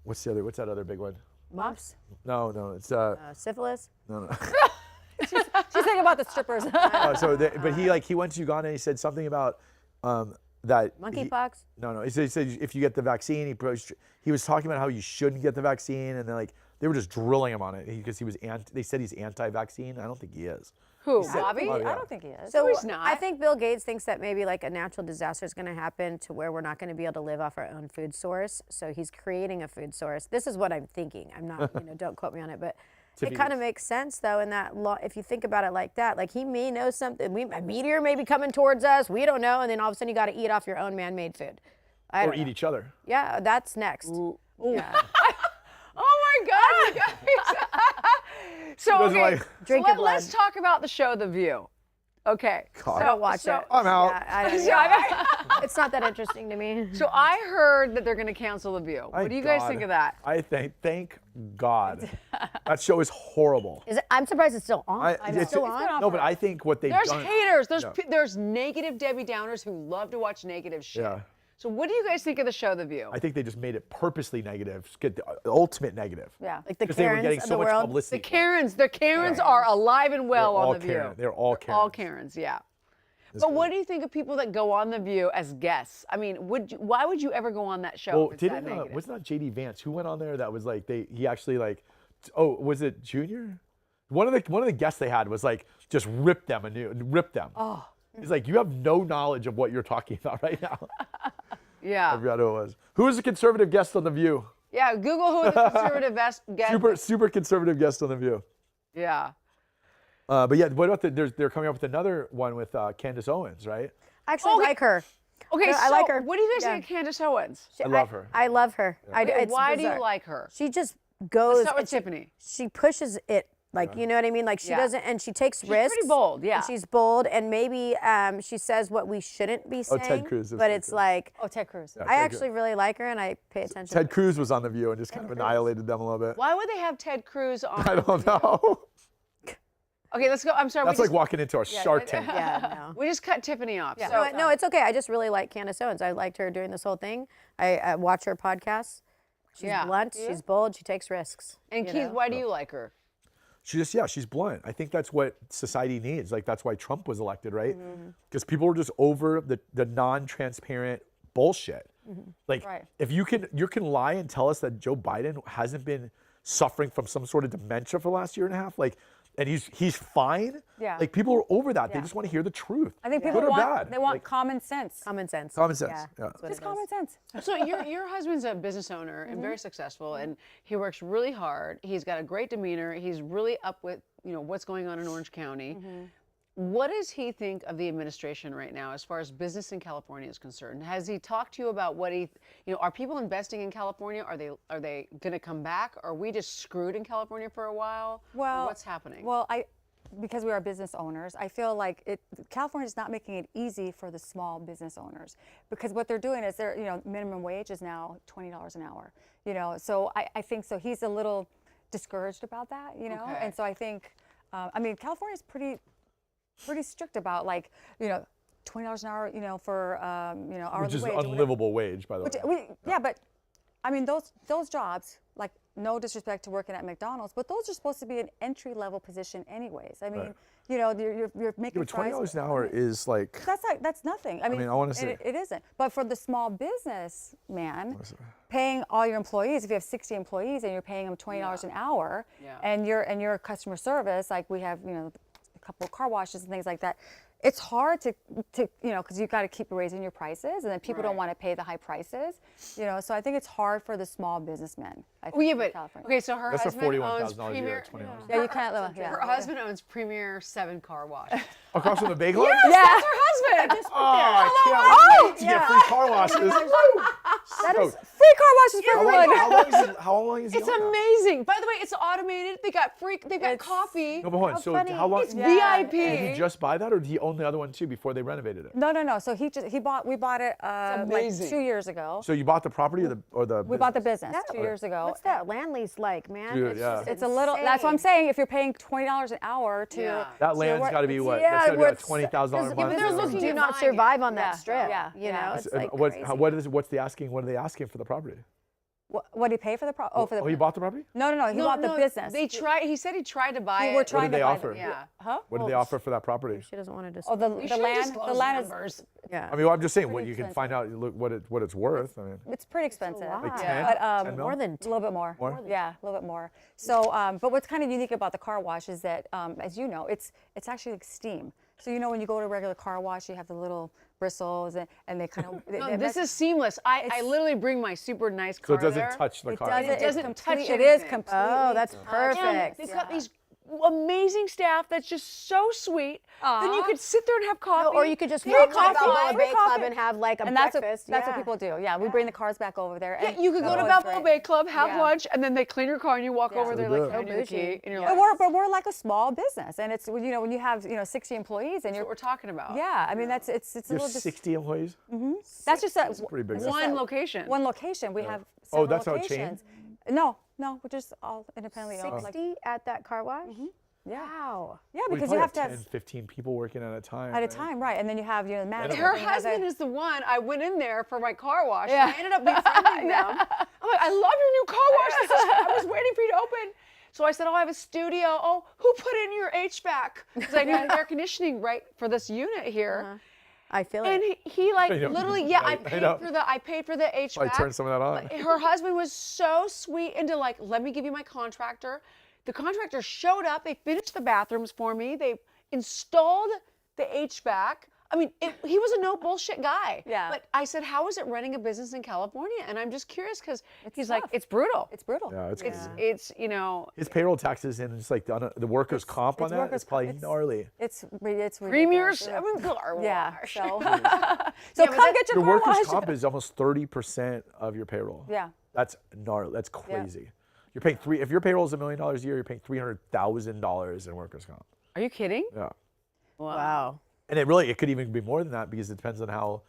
Speaker 2: what's that other big one?
Speaker 3: Mumps,
Speaker 2: No, it's
Speaker 3: syphilis.
Speaker 2: no.
Speaker 4: She's thinking about the strippers.
Speaker 2: But he went to Uganda and he said something about that he-
Speaker 3: Monkeypox.
Speaker 2: No. He said if you get the vaccine, he was talking about how you shouldn't get the vaccine, and they were just drilling him on it because he was they said he's anti-vaccine. I don't think he is.
Speaker 1: Who?
Speaker 2: said-
Speaker 1: Bobby?
Speaker 2: Bobby,
Speaker 4: I
Speaker 2: yeah.
Speaker 4: don't think he is.
Speaker 3: So
Speaker 1: he's not.
Speaker 3: I think Bill Gates thinks that maybe like a natural disaster is going to happen to where we're not going to be able to live off our own food source. So he's creating a food source. This is what I'm thinking. I'm not, don't quote me on it, but it kind of makes sense though. In that if you think about it like that, like he may know something. A meteor may be coming towards us. We don't know, and then all of a sudden you got to eat off your own man-made food. I
Speaker 2: Or
Speaker 3: don't
Speaker 2: eat
Speaker 3: know.
Speaker 2: each other.
Speaker 3: Yeah, that's next. Yeah.
Speaker 1: Oh my God, you guys. So,
Speaker 2: guys are
Speaker 1: okay,
Speaker 2: like-
Speaker 3: Drink
Speaker 1: so
Speaker 3: your
Speaker 1: let's
Speaker 3: blood.
Speaker 1: talk about the show The View. Okay.
Speaker 2: God.
Speaker 3: I don't watch it.
Speaker 2: I'm out.
Speaker 3: Yeah, I don't, it's not that interesting to me.
Speaker 1: So I heard that they're going to cancel The View. What do you guys think of that?
Speaker 2: I thank God. That show is horrible.
Speaker 3: Is it, I'm surprised it's still on.
Speaker 2: It's
Speaker 3: still on?
Speaker 2: No, but I think what they've
Speaker 1: There's
Speaker 2: done.
Speaker 1: haters. There's
Speaker 2: Yeah.
Speaker 1: there's negative Debbie Downers who love to watch negative shit.
Speaker 2: Yeah.
Speaker 1: So what do you guys think of the show The View?
Speaker 2: I think they just made it purposely negative, get the ultimate negative.
Speaker 4: Yeah.
Speaker 3: Like the
Speaker 2: Because they were
Speaker 3: Karens
Speaker 2: getting
Speaker 3: of
Speaker 2: so
Speaker 3: the
Speaker 2: much
Speaker 3: world.
Speaker 2: publicity.
Speaker 1: The Karens are alive and well
Speaker 2: They're
Speaker 1: on
Speaker 2: all
Speaker 1: The View.
Speaker 2: Karen. They're all
Speaker 1: All
Speaker 2: Karens.
Speaker 1: Karens, yeah. But what do you think of people that go on The View as guests? I mean, why would you ever go on that show?
Speaker 2: Well,
Speaker 1: if it's that
Speaker 2: didn't
Speaker 1: negative?
Speaker 2: wasn't that JD Vance who went on there? That was like he actually like, oh, was it Junior? One of the guests they had was like just ripped them. Oh. He's like, you have no knowledge of what you're talking about right now. I
Speaker 1: Yeah.
Speaker 2: forgot who it was. Who was the conservative guest on The View?
Speaker 1: Yeah, Google who the conservative guest.
Speaker 2: Super conservative guest on The View.
Speaker 1: Yeah.
Speaker 2: But yeah, what about they're coming up with another one with Candace Owens, right?
Speaker 3: I actually
Speaker 1: Okay.
Speaker 3: like her.
Speaker 1: Okay,
Speaker 3: I
Speaker 1: so
Speaker 3: like her.
Speaker 1: what do you guys
Speaker 3: Yeah.
Speaker 1: think of Candace Owens?
Speaker 2: I love her.
Speaker 3: I love her. It's
Speaker 1: Why do
Speaker 3: bizarre.
Speaker 1: you like her?
Speaker 3: She just goes.
Speaker 1: Let's start with
Speaker 3: and she-
Speaker 1: Tiffany.
Speaker 3: She pushes it. Like, you know what I mean? Like, she
Speaker 1: Yeah.
Speaker 3: doesn't, and she takes risks.
Speaker 1: pretty bold, yeah.
Speaker 3: And she's bold, and maybe she says what we shouldn't be saying.
Speaker 2: Ted Cruz is
Speaker 3: But
Speaker 2: Ted
Speaker 3: it's
Speaker 2: Cruz.
Speaker 3: like,
Speaker 4: Oh, Ted Cruz.
Speaker 3: I actually really like her, and I pay attention.
Speaker 2: Ted Cruz was on The View and just kind of annihilated them a little bit.
Speaker 1: Why would they have Ted Cruz on?
Speaker 2: I don't know.
Speaker 1: Okay, let's go. I'm sorry.
Speaker 2: That's
Speaker 1: we
Speaker 2: like
Speaker 1: just,
Speaker 2: walking into a Shark Tank.
Speaker 3: Yeah, no.
Speaker 1: we just cut Tiffany off.
Speaker 4: Yeah.
Speaker 1: So,
Speaker 3: No, it's okay. I just really like Candace Owens. I liked her doing this whole thing. I watch her podcasts. She's
Speaker 1: Yeah.
Speaker 3: blunt. She's bold. She takes risks.
Speaker 1: and
Speaker 3: you
Speaker 1: Keith,
Speaker 3: know?
Speaker 1: why do you like her?
Speaker 2: She's blunt. I think that's what society needs. Like that's why Trump was elected, right? Because people were just over the non-transparent bullshit. Like
Speaker 4: Right.
Speaker 2: if you can lie and tell us that Joe Biden hasn't been suffering from some sort of dementia for the last year and a half, like, and he's fine.
Speaker 4: Yeah.
Speaker 2: Like people are over that. They
Speaker 4: Yeah.
Speaker 2: just want to hear the truth.
Speaker 4: I think
Speaker 2: Good
Speaker 4: people
Speaker 2: or
Speaker 4: want
Speaker 2: bad.
Speaker 4: they want
Speaker 2: Like,
Speaker 4: common sense.
Speaker 3: Common sense.
Speaker 2: Common sense,
Speaker 3: Yeah.
Speaker 2: yeah.
Speaker 3: That's what
Speaker 4: Just
Speaker 3: it is.
Speaker 4: common sense.
Speaker 1: So your husband's a business owner and very successful, and he works really hard. He's got a great demeanor. He's really up with what's going on in Orange County. What does he think of the administration right now as far as business in California is concerned? Has he talked to you about what are people investing in California? Are they going to come back? Are we just screwed in California for a while?
Speaker 4: Well,
Speaker 1: what's happening?
Speaker 4: Well, because we are business owners, I feel like California is not making it easy for the small business owners, because what they're doing is minimum wage is now $20 an hour. So I think so. He's a little discouraged about that.
Speaker 1: Okay.
Speaker 4: And so I think, California is pretty strict about $20 an hour. For hourly
Speaker 2: which is
Speaker 4: wage.
Speaker 2: an
Speaker 4: or whatever.
Speaker 2: unlivable wage, by the way.
Speaker 4: Yeah, but those jobs, like, no disrespect to working at McDonald's, but those are supposed to be an entry-level position anyways. I mean, you're making
Speaker 2: But
Speaker 4: fries.
Speaker 2: $20 an hour is like
Speaker 4: That's nothing. I mean,
Speaker 2: I wanna say-
Speaker 4: it isn't. But for the small business man, paying all your employees, if you have 60 employees and you're paying them $20 an hour,
Speaker 1: Yeah.
Speaker 4: and you're customer service, like we have, couple of car washes and things like that. It's hard to because you've got to keep raising your prices, and then people don't want to pay the high prices, So I think it's hard for the small businessmen. I think,
Speaker 1: Well, yeah,
Speaker 4: in
Speaker 1: but
Speaker 4: California.
Speaker 1: okay, so her
Speaker 2: That's for
Speaker 1: husband owns
Speaker 2: $41,000 a year
Speaker 1: Premier.
Speaker 2: at 21.
Speaker 4: Yeah, you can't live. Yeah.
Speaker 1: Her husband owns Premier 7 Car Wash.
Speaker 2: Across from the Big Club?
Speaker 1: Yes, that's her husband.
Speaker 2: Oh, I can't wait to get free car washes.
Speaker 3: That is
Speaker 4: Free car washes for everyone.
Speaker 2: How long is it?
Speaker 1: It's amazing. By the way, it's automated. They got They've got coffee.
Speaker 2: No, but hold on. So
Speaker 3: funny.
Speaker 2: how long?
Speaker 1: It's
Speaker 4: Yeah.
Speaker 1: VIP.
Speaker 2: Did he just buy that, or did he own the other one too before they renovated it?
Speaker 4: No. So we bought it like
Speaker 1: amazing.
Speaker 4: 2 years ago.
Speaker 2: So you bought the property or the
Speaker 4: We bought the business
Speaker 3: That-
Speaker 4: 2 years ago.
Speaker 3: What's that land lease like, man?
Speaker 2: Dude,
Speaker 3: it's
Speaker 2: yeah.
Speaker 3: just
Speaker 4: It's a little. That's what I'm
Speaker 3: insane.
Speaker 4: saying. If you're paying $20 an hour to
Speaker 1: Yeah.
Speaker 2: That land's got to be what?
Speaker 3: Yeah,
Speaker 2: That's got to be like
Speaker 3: what's-
Speaker 2: $20,000 a month.
Speaker 1: they're
Speaker 2: or
Speaker 1: looking
Speaker 2: something.
Speaker 3: do
Speaker 1: at
Speaker 3: not
Speaker 1: buying it.
Speaker 3: survive on that
Speaker 4: Yeah,
Speaker 3: strip.
Speaker 4: yeah,
Speaker 3: You
Speaker 4: yeah.
Speaker 3: know, it's
Speaker 2: And
Speaker 3: like
Speaker 2: what's
Speaker 3: crazy.
Speaker 2: what's the asking? What are they asking for the property?
Speaker 4: What did he pay for the property? Oh, for the.
Speaker 2: Oh, you bought the property?
Speaker 4: No. He bought the business.
Speaker 1: He said he tried to buy
Speaker 4: We
Speaker 1: it.
Speaker 4: were
Speaker 2: What
Speaker 4: trying
Speaker 2: did
Speaker 4: to
Speaker 2: they
Speaker 4: buy
Speaker 2: offer?
Speaker 4: the-
Speaker 1: Yeah.
Speaker 4: Huh?
Speaker 2: What did they offer for that property?
Speaker 3: She doesn't want to just.
Speaker 4: Oh, the
Speaker 1: We
Speaker 4: land.
Speaker 1: shouldn't
Speaker 4: The
Speaker 1: disclose
Speaker 4: land is.
Speaker 1: numbers.
Speaker 3: yeah.
Speaker 2: I mean, I'm just saying, what
Speaker 4: Pretty
Speaker 2: you can
Speaker 4: expensive.
Speaker 2: find out, look what it's worth. I mean,
Speaker 4: It's pretty expensive.
Speaker 3: lot.
Speaker 2: like
Speaker 3: Yeah.
Speaker 2: 10,
Speaker 4: But
Speaker 2: 10 mil?
Speaker 3: More than
Speaker 4: a little bit more.
Speaker 2: More?
Speaker 4: Yeah, a little bit more. So, but what's kind of unique about the car wash is that, as you know, it's actually like steam. So when you go to a regular car wash, you have the little bristles and they kind of.
Speaker 1: No, this is seamless. I literally bring my super nice
Speaker 2: So
Speaker 1: car
Speaker 2: it doesn't
Speaker 1: there.
Speaker 2: touch the
Speaker 4: It
Speaker 2: car.
Speaker 4: doesn't.
Speaker 1: It doesn't
Speaker 4: it's
Speaker 1: touch
Speaker 4: complete- It is
Speaker 1: anything.
Speaker 4: completely.
Speaker 3: Oh, that's
Speaker 1: And
Speaker 3: perfect.
Speaker 1: they've got these amazing staff that's just so sweet. Then you
Speaker 4: Aw.
Speaker 1: could sit there and have coffee.
Speaker 3: Or you could just
Speaker 1: Free
Speaker 3: walk to the
Speaker 1: coffee.
Speaker 3: Balboa
Speaker 1: Free
Speaker 3: Bay Club
Speaker 1: coffee.
Speaker 3: and have like a
Speaker 4: And that's
Speaker 3: breakfast.
Speaker 4: what
Speaker 3: yeah.
Speaker 4: people do. Yeah, we bring the cars back over there.
Speaker 1: Yeah,
Speaker 4: And
Speaker 1: you could go to
Speaker 4: it's
Speaker 1: Balboa
Speaker 4: great.
Speaker 1: Bay Club, have
Speaker 4: Yeah.
Speaker 1: lunch, and then they clean your car and you walk over there
Speaker 2: So
Speaker 1: like,
Speaker 2: good.
Speaker 1: hand you the key, and you're
Speaker 4: But
Speaker 1: like,
Speaker 4: we're like a small business, and it's when you have 60 employees and
Speaker 1: that's
Speaker 4: you're.
Speaker 1: what we're talking about.
Speaker 4: Yeah, I mean it's a
Speaker 2: You
Speaker 4: little.
Speaker 2: have 60 employees?
Speaker 4: That's just a
Speaker 2: Pretty big.
Speaker 1: One location.
Speaker 4: One location. We have
Speaker 2: Oh,
Speaker 4: several
Speaker 2: that's how it
Speaker 4: locations. No, we're just all independently owned. Like,
Speaker 3: 60 at that car wash.
Speaker 4: yeah,
Speaker 3: Wow.
Speaker 4: yeah,
Speaker 2: We
Speaker 4: because
Speaker 2: probably
Speaker 4: you have to
Speaker 2: 10,
Speaker 4: have
Speaker 2: 15 people working at a time.
Speaker 4: at a
Speaker 2: right?
Speaker 4: time, right? And then you have the manager.
Speaker 1: Her
Speaker 4: and you have
Speaker 1: husband
Speaker 4: the-
Speaker 1: is the one I went in there for my car wash.
Speaker 4: Yeah.
Speaker 1: And I ended up befriending them. I'm like, I love your new car wash. I was waiting for you to open. So I said, oh, I have a studio. Oh, who put in your HVAC? Because I need air conditioning right for this unit here.
Speaker 3: I feel
Speaker 1: And
Speaker 3: it.
Speaker 1: he like
Speaker 2: I know.
Speaker 1: literally, yeah,
Speaker 2: I
Speaker 1: I paid
Speaker 2: know.
Speaker 1: for the HVAC.
Speaker 2: I turned some of that on.
Speaker 1: Her husband was so sweet into like, let me give you my contractor. The contractor showed up. They finished the bathrooms for me. They installed the HVAC. I mean, he was a no bullshit guy.
Speaker 4: Yeah.
Speaker 1: But I said, how is it running a business in California? And I'm just curious because he's like,
Speaker 4: tough.
Speaker 1: it's brutal.
Speaker 4: It's brutal.
Speaker 2: Yeah, it's crazy.
Speaker 1: It's
Speaker 2: His payroll taxes and just like the workers' comp on
Speaker 4: it's
Speaker 2: that
Speaker 4: workers'
Speaker 2: is probably
Speaker 4: comp.
Speaker 2: gnarly.
Speaker 4: It's
Speaker 1: Premier
Speaker 4: ridiculous.
Speaker 1: 7 car wash.
Speaker 4: Yeah. So, so
Speaker 1: Yeah, but
Speaker 4: come get your
Speaker 2: Your
Speaker 4: car
Speaker 2: workers'
Speaker 4: wash.
Speaker 2: comp is almost 30% of your payroll.
Speaker 4: Yeah.
Speaker 2: That's gnarly. That's crazy. You're paying if your payroll is $1 million a year, you're paying $300,000 in workers' comp.
Speaker 1: Are you kidding?
Speaker 2: Yeah.
Speaker 3: Wow.
Speaker 2: And it could even be more than that because it depends on how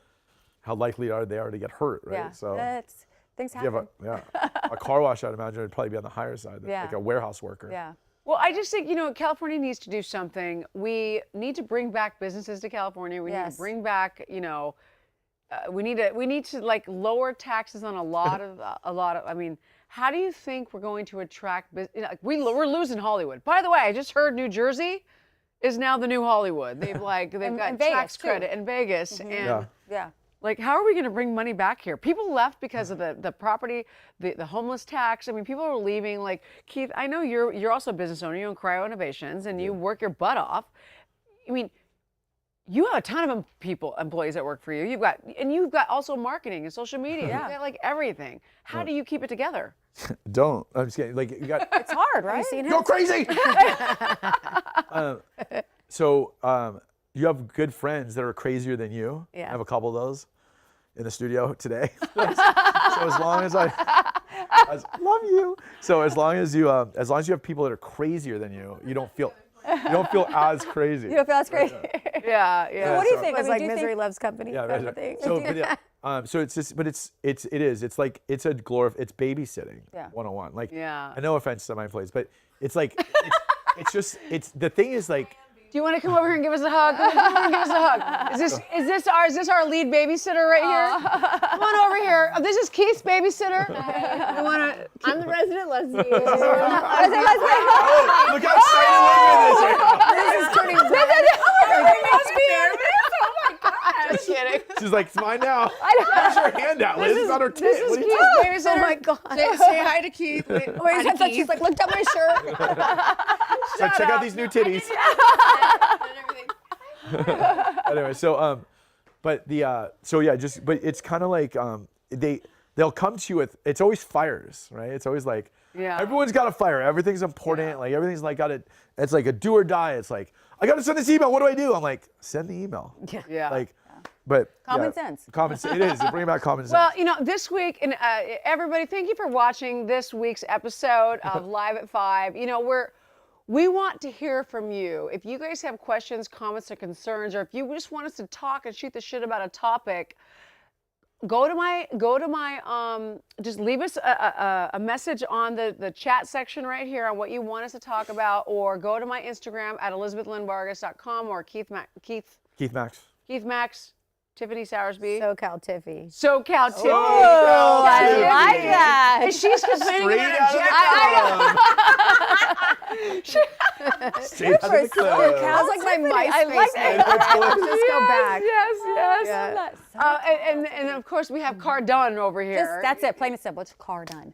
Speaker 2: likely they are to get hurt, right?
Speaker 4: Yeah.
Speaker 2: So
Speaker 4: Things
Speaker 2: if you
Speaker 4: happen.
Speaker 2: have a car wash, I'd imagine it'd probably be on the higher side,
Speaker 4: Yeah.
Speaker 2: like a warehouse worker.
Speaker 4: Yeah.
Speaker 1: Well, I just think, California needs to do something. We need to bring back businesses to California. We need
Speaker 4: Yes.
Speaker 1: to bring back, we need to like lower taxes on a lot of, I mean, how do you think we're going to attract business? We're losing Hollywood. By the way, I just heard New Jersey is now the new Hollywood. They've got
Speaker 4: and
Speaker 1: tax
Speaker 4: Vegas, too.
Speaker 1: credit in Vegas. And
Speaker 2: Yeah.
Speaker 4: Yeah.
Speaker 1: like, how are we going to bring money back here? People left because of the property, the homeless tax. I mean, people are leaving. Like, Keith, I know you're also a business owner. You own Cryo Innovations, and you work your butt off. I mean, you have a ton of employees that work for you. You've got also marketing and social media.
Speaker 4: Yeah.
Speaker 1: You've got like everything. How do you keep it together?
Speaker 2: Don't. I'm just kidding. Like you got
Speaker 4: It's hard, right?
Speaker 2: go crazy. You have good friends that are crazier than you.
Speaker 3: Yeah.
Speaker 2: I have a couple of those in the studio today. So as long as I love you. So as long as you have people that are crazier than you, you don't feel as crazy.
Speaker 4: You don't feel that's crazy.
Speaker 1: Yeah, yeah.
Speaker 4: What do you
Speaker 2: so-
Speaker 4: think?
Speaker 3: It was
Speaker 4: I mean,
Speaker 3: like
Speaker 4: do you
Speaker 3: Misery
Speaker 4: think,
Speaker 3: Loves Company
Speaker 2: Yeah,
Speaker 3: kind
Speaker 2: right.
Speaker 3: of thing.
Speaker 2: So, but yeah, so it's just, but it's babysitting.
Speaker 4: Yeah.
Speaker 2: 101. Like,
Speaker 1: Yeah.
Speaker 2: and no offense to my employees, but it's like, it's the thing is like,
Speaker 1: Do you want to come over here and give us a hug? Come over and give us a hug. Is this our lead babysitter right here? Come on over here. Oh, this is Keith's babysitter. We want to.
Speaker 3: I'm the resident lesbian.
Speaker 2: look how excited Olivia is right now.
Speaker 3: This is turning
Speaker 1: Oh my gosh. kidding.
Speaker 2: She's like, it's mine now. Where's your hand out, Liz? It's on her tit.
Speaker 1: This is
Speaker 2: What are you
Speaker 1: Keith.
Speaker 2: talking-
Speaker 1: Babysitter.
Speaker 3: Oh my God.
Speaker 1: Say hi to Keith.
Speaker 3: Wait, I thought she's like, looked at my shirt.
Speaker 2: She's like, check out these new titties. Anyway, so but the so yeah, just but it's kind of like they'll come to you with, it's always fires, right? It's always like,
Speaker 1: Yeah.
Speaker 2: everyone's got a fire. Everything's important. Like everything's like it's like a do or die. It's like, I got to send this email. What do I do? I'm like, send the email.
Speaker 1: Yeah.
Speaker 2: Like, but
Speaker 4: Common
Speaker 2: yeah,
Speaker 4: sense.
Speaker 2: Common sense. It is. Bring back common sense.
Speaker 1: Well, you know, this week, and everybody, thank you for watching this week's episode of Live at 5. You know, we want to hear from you. If you guys have questions, comments, or concerns, or if you just want us to talk and shoot the shit about a topic, go to my just leave us a message on the chat section right here on what you want us to talk about, or go to my Instagram at elizabethlynnvargas.com or Keith Max, Tiffany Soursby.
Speaker 3: SoCal Tiffy.
Speaker 1: SoCal Tiffany.
Speaker 2: Oh,
Speaker 4: I
Speaker 2: Tiffany.
Speaker 4: like that.
Speaker 1: And she's complaining
Speaker 2: Straight
Speaker 1: about
Speaker 2: out
Speaker 1: a
Speaker 2: of the club. Straight out of the club.
Speaker 3: That was like my MySpace.
Speaker 4: I like
Speaker 3: name.
Speaker 4: that.
Speaker 3: Let's go back.
Speaker 1: Yes. And of course we have Cardone over here.
Speaker 4: That's it, plain and simple. It's Cardone.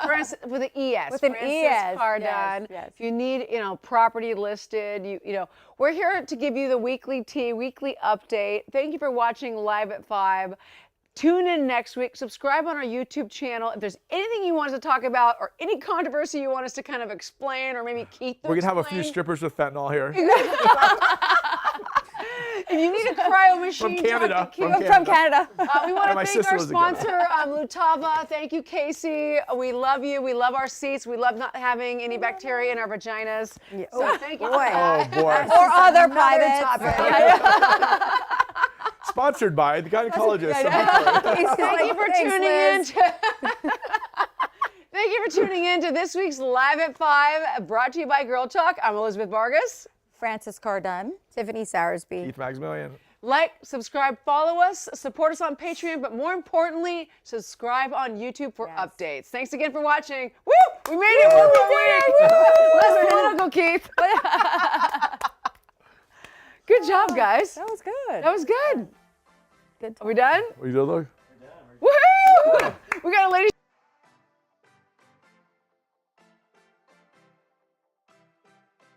Speaker 1: Francis, with an ES.
Speaker 4: With an
Speaker 1: Francis
Speaker 4: ES,
Speaker 1: Cardone.
Speaker 4: yes.
Speaker 1: If you need, property listed, you know, we're here to give you the weekly tea, weekly update. Thank you for watching Live at 5. Tune in next week. Subscribe on our YouTube channel. If there's anything you want us to talk about or any controversy you want us to kind of explain, or maybe Keith to
Speaker 2: We're gonna have a few
Speaker 1: explain.
Speaker 2: strippers with fentanyl here.
Speaker 1: If you need a cryo machine,
Speaker 2: From Canada.
Speaker 1: talk to Keith.
Speaker 4: From Canada.
Speaker 1: We want to
Speaker 2: My
Speaker 1: thank
Speaker 2: sister
Speaker 1: our
Speaker 2: was a girl.
Speaker 1: sponsor, Lutava. Thank you, Casey. We love you. We love our seats. We love not having any bacteria in our vaginas. So thank you. for
Speaker 3: boy.
Speaker 1: that.
Speaker 2: Oh boy.
Speaker 4: Or other
Speaker 3: Another
Speaker 4: privates.
Speaker 3: topic.
Speaker 2: Sponsored by the gynecologist.
Speaker 1: Thank you for tuning in. Thank you for tuning in to this week's Live at 5, brought to you by Girl Talk. I'm Elizabeth Vargas.
Speaker 4: Francis Cardone.
Speaker 3: Tiffany Soursby.
Speaker 2: Keith Maximilian.
Speaker 1: Like, subscribe, follow us, support us on Patreon, but more importantly, subscribe on YouTube for updates. Thanks again for watching. Woo! We made it! Woo! We did it! Let's Uncle Keith. Good job, guys.
Speaker 4: That was good.
Speaker 1: That was good.
Speaker 3: Good
Speaker 1: Are we done?
Speaker 2: What you doing, look?
Speaker 1: Woohoo! We got a lady.